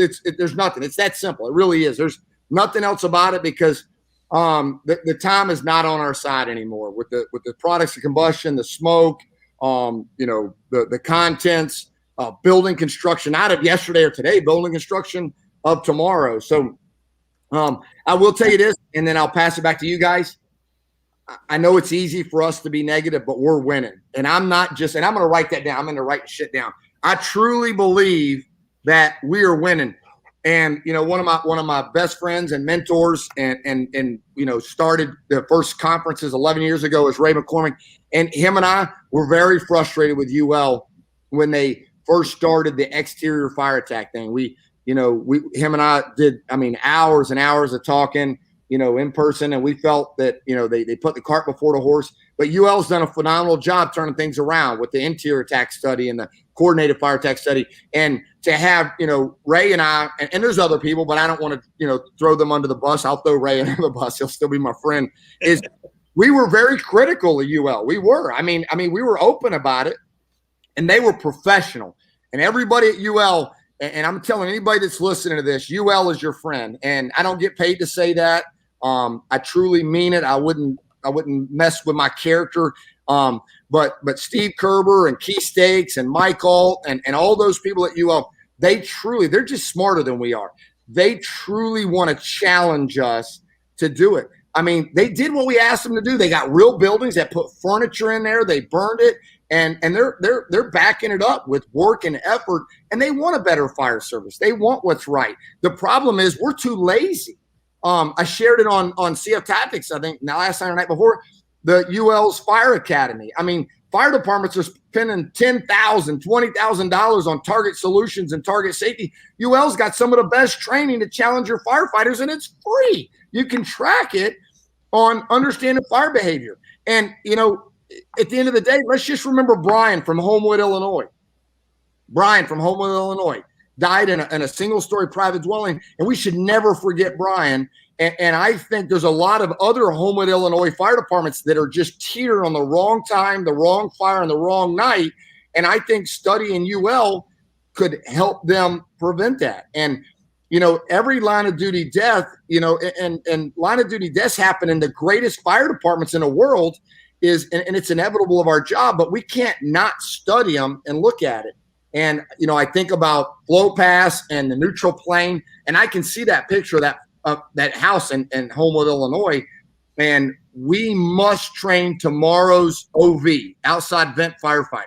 nothing. It's that simple. It really is. There's nothing else about it because the time is not on our side anymore with the products of combustion, the smoke, the contents, building construction, not of yesterday or today, building construction of tomorrow. So I will tell you this, and then I'll pass it back to you guys. I know it's easy for us to be negative, but we're winning. And I'm not just, and I'm going to write that down. I'm going to write shit down. I truly believe that we are winning. And, one of my best friends and mentors and started the first conferences 11 years ago is Ray McCormick. And him and I were very frustrated with UL when they first started the exterior fire attack thing. Him and I did, hours and hours of talking, in person, and we felt that, they put the cart before the horse. But UL's done a phenomenal job turning things around with the interior attack study and the coordinated fire attack study. And to have, Ray and I, and there's other people, but I don't want to, throw them under the bus. I'll throw Ray under the bus. He'll still be my friend. We were very critical of UL. We were. I mean, we were open about it, and they were professional. And everybody at UL, and I'm telling anybody that's listening to this, UL is your friend. And I don't get paid to say that. I truly mean it. I wouldn't mess with my character. But Steve Kerber and Key Stakes and Mike Alt and all those people at UL, they're just smarter than we are. They truly want to challenge us to do it. I mean, they did what we asked them to do. They got real buildings that put furniture in there. They burned it, and they're backing it up with work and effort. And they want a better fire service. They want what's right. The problem is we're too lazy. I shared it on CF Tactics, I think, last night or night before, the UL's Fire Academy. I mean, fire departments are spending $10,000, $20,000 on target solutions and target safety. UL's got some of the best training to challenge your firefighters, and it's free. You can track it on understanding fire behavior. And, at the end of the day, let's just remember Brian from Homewood, Illinois. Died in a single-story private dwelling, and we should never forget Brian. And I think there's a lot of other Homewood, Illinois fire departments that are just teetering on the wrong time, the wrong fire, and the wrong night. And I think studying UL could help them prevent that. And, every line of duty death, and line of duty deaths happen in the greatest fire departments in the world and it's inevitable of our job, but we can't not study them and look at it. And, I think about flow pass and the neutral plane, and I can see that picture of that house in Homewood, Illinois. And we must train tomorrow's OV, outside vent firefighter.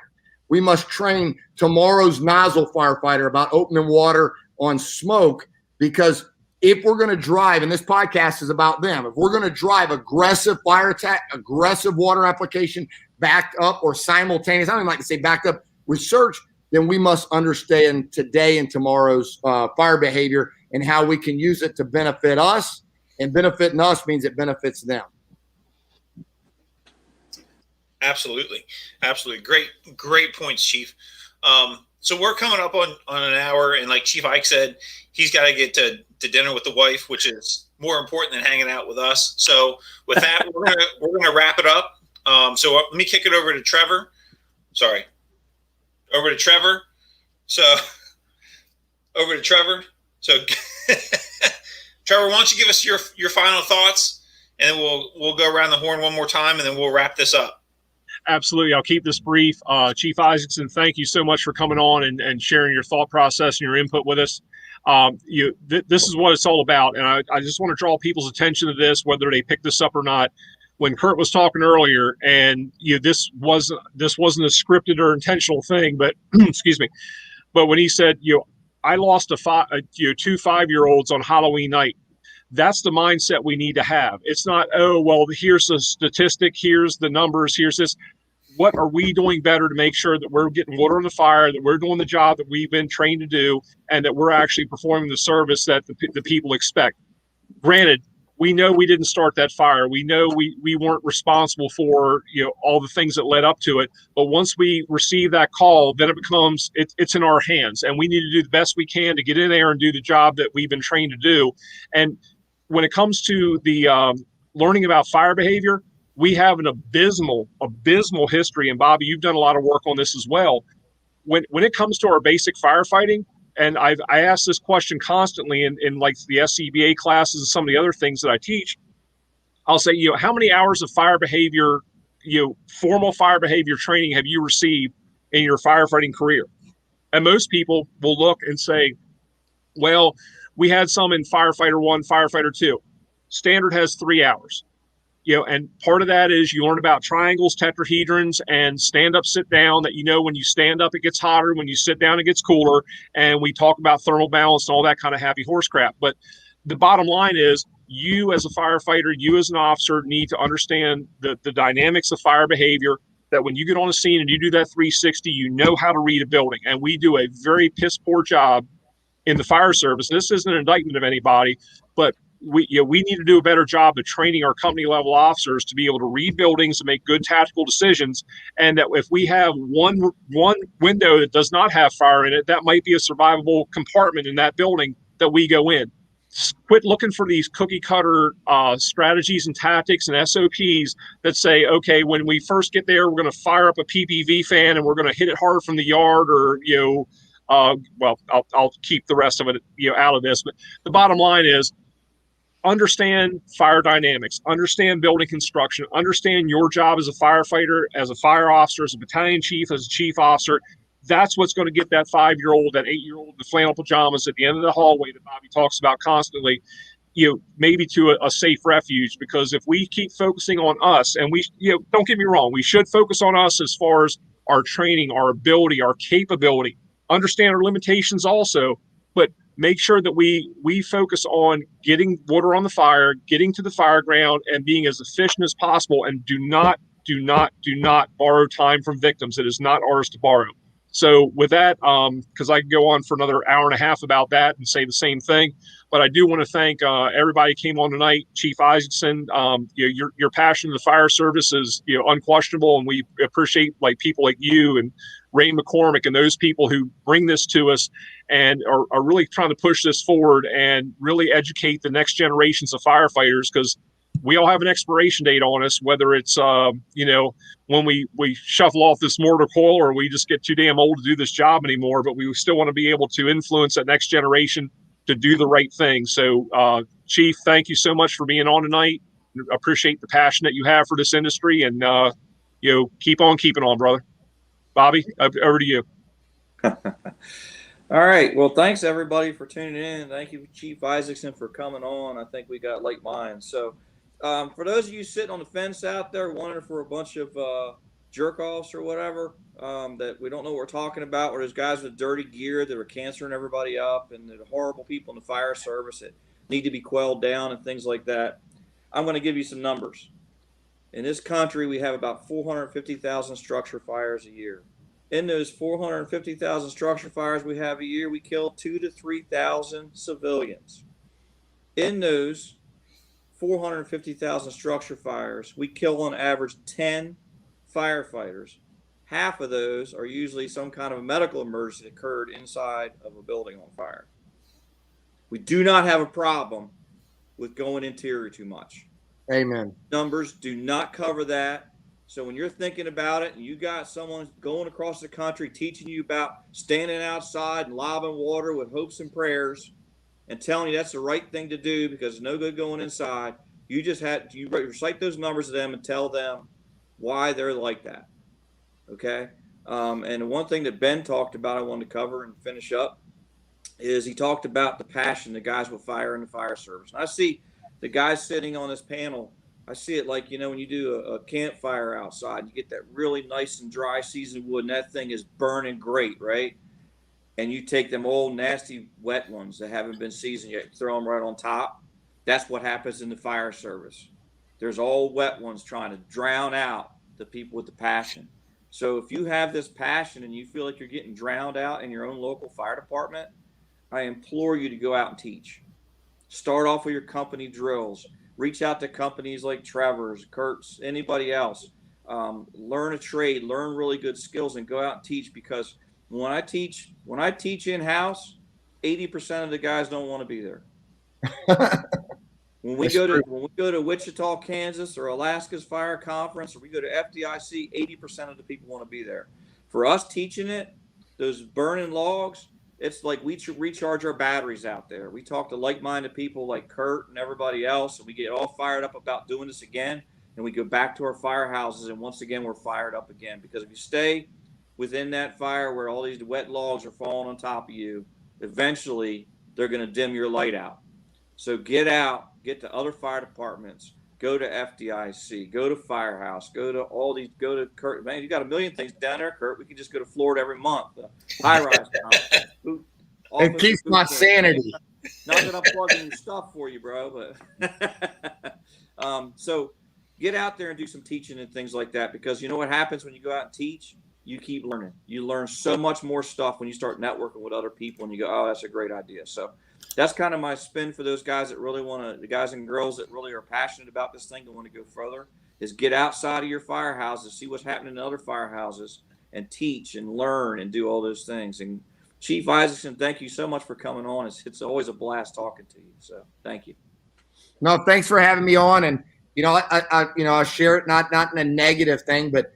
We must train tomorrow's nozzle firefighter about opening water on smoke, because if we're going to drive, and this podcast is about them, if we're going to drive aggressive fire attack, aggressive water application, backed up or simultaneous, I don't even like to say backed up research, then we must understand today and tomorrow's fire behavior and how we can use it to benefit us. And benefiting us means it benefits them. Absolutely. Great points, Chief. So we're coming up on an hour, and like Chief Ike said, he's got to get to dinner with the wife, which is more important than hanging out with us. So with that, we're gonna wrap it up. So let me kick it over to Trevor. Over to Trevor. So Trevor, why don't you give us your final thoughts, and then we'll go around the horn one more time, and then we'll wrap this up. Absolutely. I'll keep this brief. Chief Isakson, thank you so much for coming on and sharing your thought process and your input with us. This is what it's all about. And I just want to draw people's attention to this, whether they pick this up or not. When Curt was talking earlier, and this wasn't a scripted or intentional thing, but excuse me, but when he said, I lost two 5-year-olds on Halloween night. That's the mindset we need to have. It's not, oh, well, here's a statistic, here's the numbers, here's this. What are we doing better to make sure that we're getting water on the fire, that we're doing the job that we've been trained to do, and that we're actually performing the service that the people expect? Granted, we know we didn't start that fire. We know we weren't responsible for all the things that led up to it. But once we receive that call, then it becomes it's in our hands, and we need to do the best we can to get in there and do the job that we've been trained to do. And when it comes to the learning about fire behavior, we have an abysmal history. And Bobby, you've done a lot of work on this as well. When it comes to our basic firefighting, and I ask this question constantly in like the SCBA classes and some of the other things that I teach. I'll say, how many hours of fire behavior, formal fire behavior training have you received in your firefighting career? And most people will look and say, well, we had some in firefighter 1, firefighter 2. Standard has 3 hours. And part of that is you learn about triangles, tetrahedrons, and stand up, sit down, that when you stand up, it gets hotter. When you sit down, it gets cooler. And we talk about thermal balance and all that kind of happy horse crap. But the bottom line is you as a firefighter, you as an officer need to understand the dynamics of fire behavior, that when you get on a scene and you do that 360, you know how to read a building. And we do a very piss poor job in the fire service. This isn't an indictment of anybody, but we need to do a better job of training our company level officers to be able to read buildings and make good tactical decisions. And that if we have one window that does not have fire in it, that might be a survivable compartment in that building that we go in. Quit looking for these cookie cutter strategies and tactics and SOPs that say, okay, when we first get there, we're going to fire up a PPV fan and we're going to hit it hard from the yard, or well, I'll keep the rest of it out of this. But the bottom line is, understand fire dynamics, understand building construction, understand your job as a firefighter, as a fire officer, as a battalion chief, as a chief officer. That's what's going to get that 5-year-old, that 8-year-old in the flannel pajamas at the end of the hallway that Bobby talks about constantly, maybe to a safe refuge. Because if we keep focusing on us, and we, don't get me wrong, we should focus on us as far as our training, our ability, our capability, understand our limitations also, but make sure that we focus on getting water on the fire, getting to the fire ground, and being as efficient as possible. And do not borrow time from victims. It is not ours to borrow. So with that, because I could go on for another hour and a half about that and say the same thing, but I do want to thank everybody who came on tonight. Chief Isakson, your passion in the fire service is unquestionable, and we appreciate people like you and Ray McCormick and those people who bring this to us and are really trying to push this forward and really educate the next generations of firefighters, because we all have an expiration date on us, whether it's, when we shuffle off this mortar coil, or we just get too damn old to do this job anymore. But we still want to be able to influence that next generation to do the right thing. So, Chief, thank you so much for being on tonight. Appreciate the passion that you have for this industry, and, keep on keeping on, brother. Bobby, over to you. All right. Well, thanks everybody for tuning in. Thank you, Chief Isakson, for coming on. I think we got late minds. So for those of you sitting on the fence out there wondering for a bunch of jerk-offs or whatever that we don't know what we're talking about, or those guys with dirty gear that are cancering everybody up, and the horrible people in the fire service that need to be quelled down and things like that, I'm going to give you some numbers. In this country, we have about 450,000 structure fires a year. In those 450,000 structure fires we have a year, we kill 2,000 to 3,000 civilians. In those 450,000 structure fires, we kill on average 10 firefighters. Half of those are usually some kind of a medical emergency that occurred inside of a building on fire. We do not have a problem with going interior too much. Amen. Numbers do not cover that. So when you're thinking about it and you got someone going across the country teaching you about standing outside and lobbing water with hopes and prayers and telling you that's the right thing to do because it's no good going inside, you recite those numbers to them and tell them why they're like that. Okay? And one thing that Ben talked about I wanted to cover and finish up is he talked about the passion the guys with fire in the fire service. And I see the guys sitting on this panel. I see it like, when you do a campfire outside, you get that really nice and dry seasoned wood, and that thing is burning great, right? And you take them old, nasty, wet ones that haven't been seasoned yet, throw them right on top. That's what happens in the fire service. There's all wet ones trying to drown out the people with the passion. So if you have this passion and you feel like you're getting drowned out in your own local fire department, I implore you to go out and teach. Start off with your company drills. Reach out to companies like Trevor's, Curt's, anybody else. Learn a trade, learn really good skills, and go out and teach. Because when I teach in-house, 80% of the guys don't want to be there. When we go to Wichita, Kansas, or Alaska's fire conference, or we go to FDIC, 80% of the people want to be there. For us teaching it, those burning logs, it's like we recharge our batteries out there. We talk to like-minded people like Curt and everybody else, and we get all fired up about doing this again, and we go back to our firehouses, and once again, we're fired up again. Because if you stay within that fire where all these wet logs are falling on top of you, eventually they're going to dim your light out. So get out, get to other fire departments, go to FDIC, go to Firehouse, go to Curt. Man, you got a million things down there, Curt. We can just go to Florida every month. High-rise It keeps my sanity. Not that I'm plugging your stuff for you, bro, but so get out there and do some teaching and things like that, because you know what happens when you go out and teach? You keep learning. You learn so much more stuff when you start networking with other people, and you go, oh, that's a great idea. So that's kind of my spin for those guys that really the guys and girls that really are passionate about this thing and want to go further, is get outside of your firehouses, see what's happening in other firehouses, and teach and learn and do all those things. And Chief Isakson, thank you so much for coming on. It's always a blast talking to you. So thank you. No, thanks for having me on. And, I share it, not in a negative thing, but,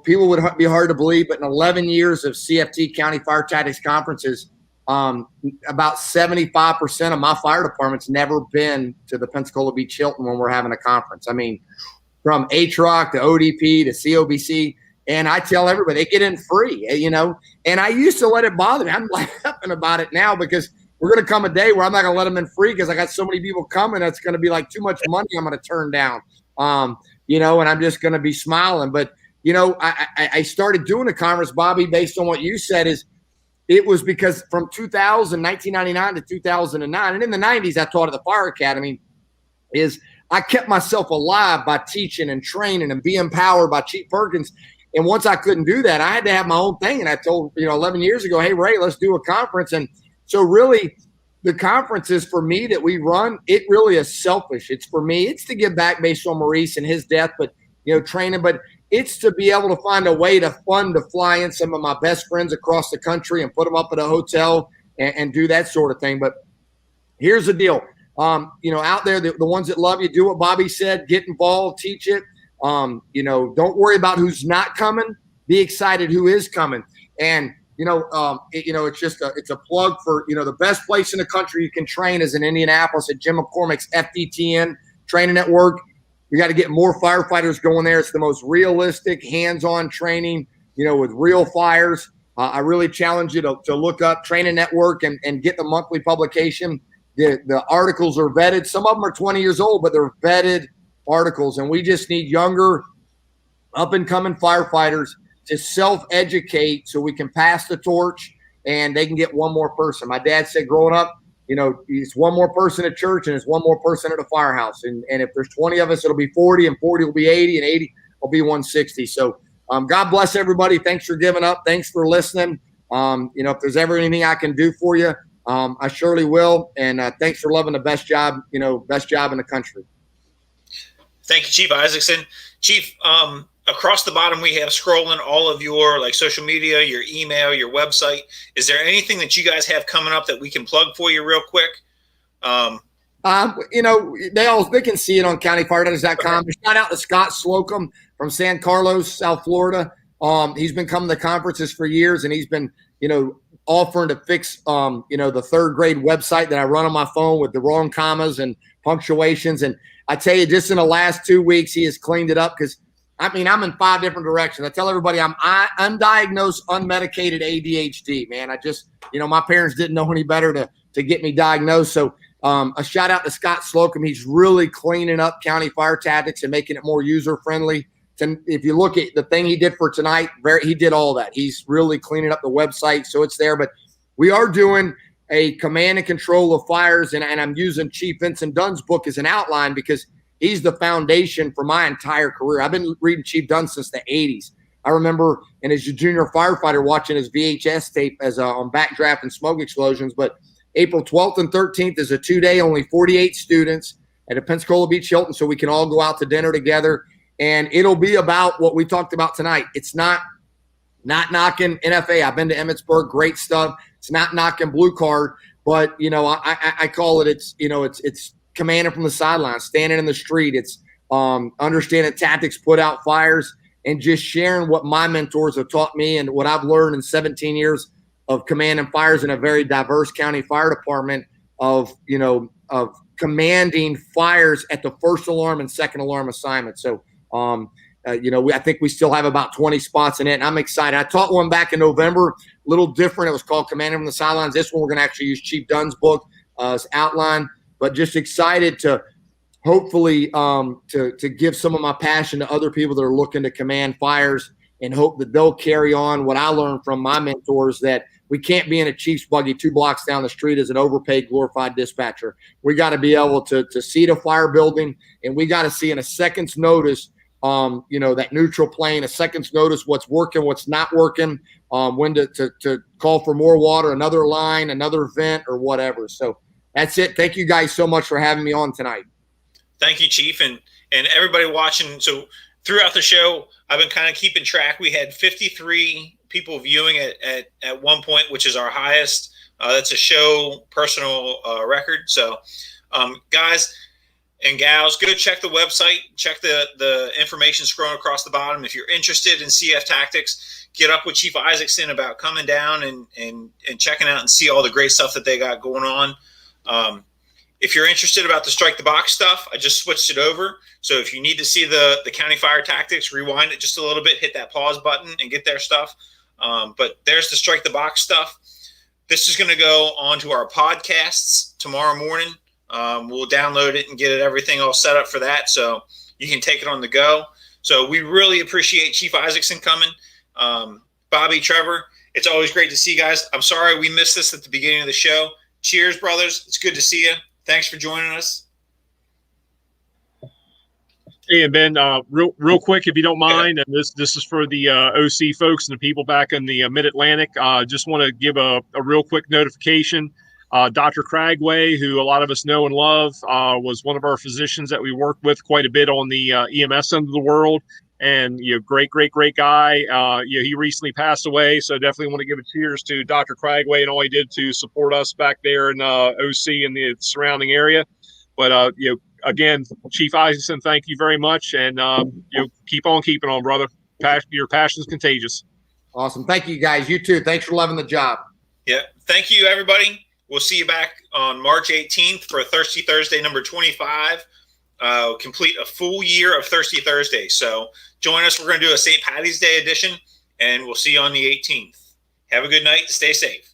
people would be hard to believe, but in 11 years of CFT County Fire Tactics conferences, about 75% of my fire department's never been to the Pensacola Beach Hilton when we're having a conference. I mean, from HROC to ODP to COBC. And I tell everybody, they get in free, and I used to let it bother me. I'm laughing about it now, because we're going to come a day where I'm not going to let them in free, because I got so many people coming. That's going to be like too much money I'm going to turn down, and I'm just going to be smiling. But, I started doing the conference, Bobby, based on what you said. It was because from 1999 to 2009, and in the 90s I taught at the Fire Academy, I kept myself alive by teaching and training and being empowered by Chief Perkins. And once I couldn't do that, I had to have my own thing. And I told, 11 years ago, hey, Ray, let's do a conference. And so really the conferences for me that we run, it really is selfish. It's for me. It's to give back based on Maurice and his death, but, training. But it's to be able to find a way to fly in some of my best friends across the country and put them up at a hotel and do that sort of thing. But here's the deal. Out there, the ones that love you, do what Bobby said, get involved, teach it. Don't worry about who's not coming. Be excited who is coming. And, it's just it's a plug for, the best place in the country you can train is in Indianapolis at Jim McCormick's FDTN Training Network. We got to get more firefighters going there. It's the most realistic, hands-on training, with real fires. I really challenge you to look up Training Network and get the monthly publication. The articles are vetted. Some of them are 20 years old, but they're vetted articles. And we just need younger, up-and-coming firefighters to self-educate so we can pass the torch and they can get one more person. My dad said growing up, it's one more person at church and it's one more person at a firehouse. And if there's 20 of us, it'll be 40, and 40 will be 80, and 80 will be 160. So God bless everybody. Thanks for giving up. Thanks for listening. If there's ever anything I can do for you, I surely will. And thanks for loving the best job in the country. Thank you, Chief Isakson. Chief, across the bottom, we have scrolling all of your social media, your email, your website. Is there anything that you guys have coming up that we can plug for you real quick? They can see it on countyfiretactics.com. Okay. Shout out to Scott Slocum from San Carlos, South Florida. He's been coming to conferences for years, and he's been, offering to fix, the third grade website that I run on my phone with the wrong commas and punctuations. And I tell you, just in the last 2 weeks, he has cleaned it up, because I mean, I'm in 5 different directions. I tell everybody I'm undiagnosed, unmedicated ADHD, man. I just, my parents didn't know any better to get me diagnosed. So a shout out to Scott Slocum. He's really cleaning up county fire tactics and making it more user-friendly. If you look at the thing he did for tonight, he did all that. He's really cleaning up the website, so it's there. But we are doing a command and control of fires, and I'm using Chief Vincent Dunn's book as an outline because he's the foundation for my entire career. I've been reading Chief Dunn since the 80s. I remember, and as a junior firefighter, watching his VHS tape on backdraft and smoke explosions. But April 12th and 13th is a 2-day, only 48 students at a Pensacola Beach Hilton, so we can all go out to dinner together. And it'll be about what we talked about tonight. It's not knocking NFA. I've been to Emmitsburg, great stuff. It's not knocking blue card, but I call it. It's commanding from the sidelines, standing in the street. It's understanding tactics, put out fires, and just sharing what my mentors have taught me and what I've learned in 17 years of commanding fires in a very diverse county fire department. Of commanding fires at the first alarm and second alarm assignment. So. I think we still have about 20 spots in it, and I'm excited. I taught one back in November, a little different. It was called Commanding from the Sidelines. This one we're going to actually use Chief Dunn's book as outline, but just excited to hopefully to give some of my passion to other people that are looking to command fires, and hope that they'll carry on what I learned from my mentors, that we can't be in a Chief's buggy 2 blocks down the street as an overpaid, glorified dispatcher. We got to be able to see the fire building, and we got to see in a second's notice that neutral plane, a second's notice, what's working, what's not working, when to call for more water, another line, another vent, or whatever. So that's it. Thank you guys so much for having me on tonight. Thank you, Chief, and everybody watching. So throughout the show, I've been kind of keeping track. We had 53 people viewing at one point, which is our highest. That's a show personal record. So guys and gals, go check the website, check the information scrolling across the bottom. If you're interested in CF tactics, get up with Chief Isakson about coming down and checking out and see all the great stuff that they got going on. If you're interested about the Strike the Box stuff, I just switched it over. So if you need to see the county fire tactics, rewind it just a little bit, hit that pause button and get their stuff. But there's the Strike the Box stuff. This is going to go onto our podcasts tomorrow morning. We'll download it and get everything all set up for that, so you can take it on the go. So we really appreciate Chief Isakson coming. Bobby, Trevor, it's always great to see you guys. I'm sorry we missed this at the beginning of the show. Cheers, brothers. It's good to see you. Thanks for joining us. Hey, and Ben, real quick, if you don't mind, and this is for the OC folks and the people back in the Mid-Atlantic. Just want to give a real quick notification. Dr. Cragway, who a lot of us know and love, was one of our physicians that we worked with quite a bit on the EMS end of the world. And, great guy. He recently passed away. So definitely want to give a cheers to Dr. Cragway and all he did to support us back there in OC and the surrounding area. But, again, Chief Isakson, thank you very much. And, keep on keeping on, brother. Your passion's contagious. Awesome. Thank you, guys. You too. Thanks for loving the job. Yeah. Thank you, everybody. We'll see you back on March 18th for Thirsty Thursday number 25. Complete a full year of Thirsty Thursday. So join us. We're going to do a St. Patty's Day edition, and we'll see you on the 18th. Have a good night. Stay safe.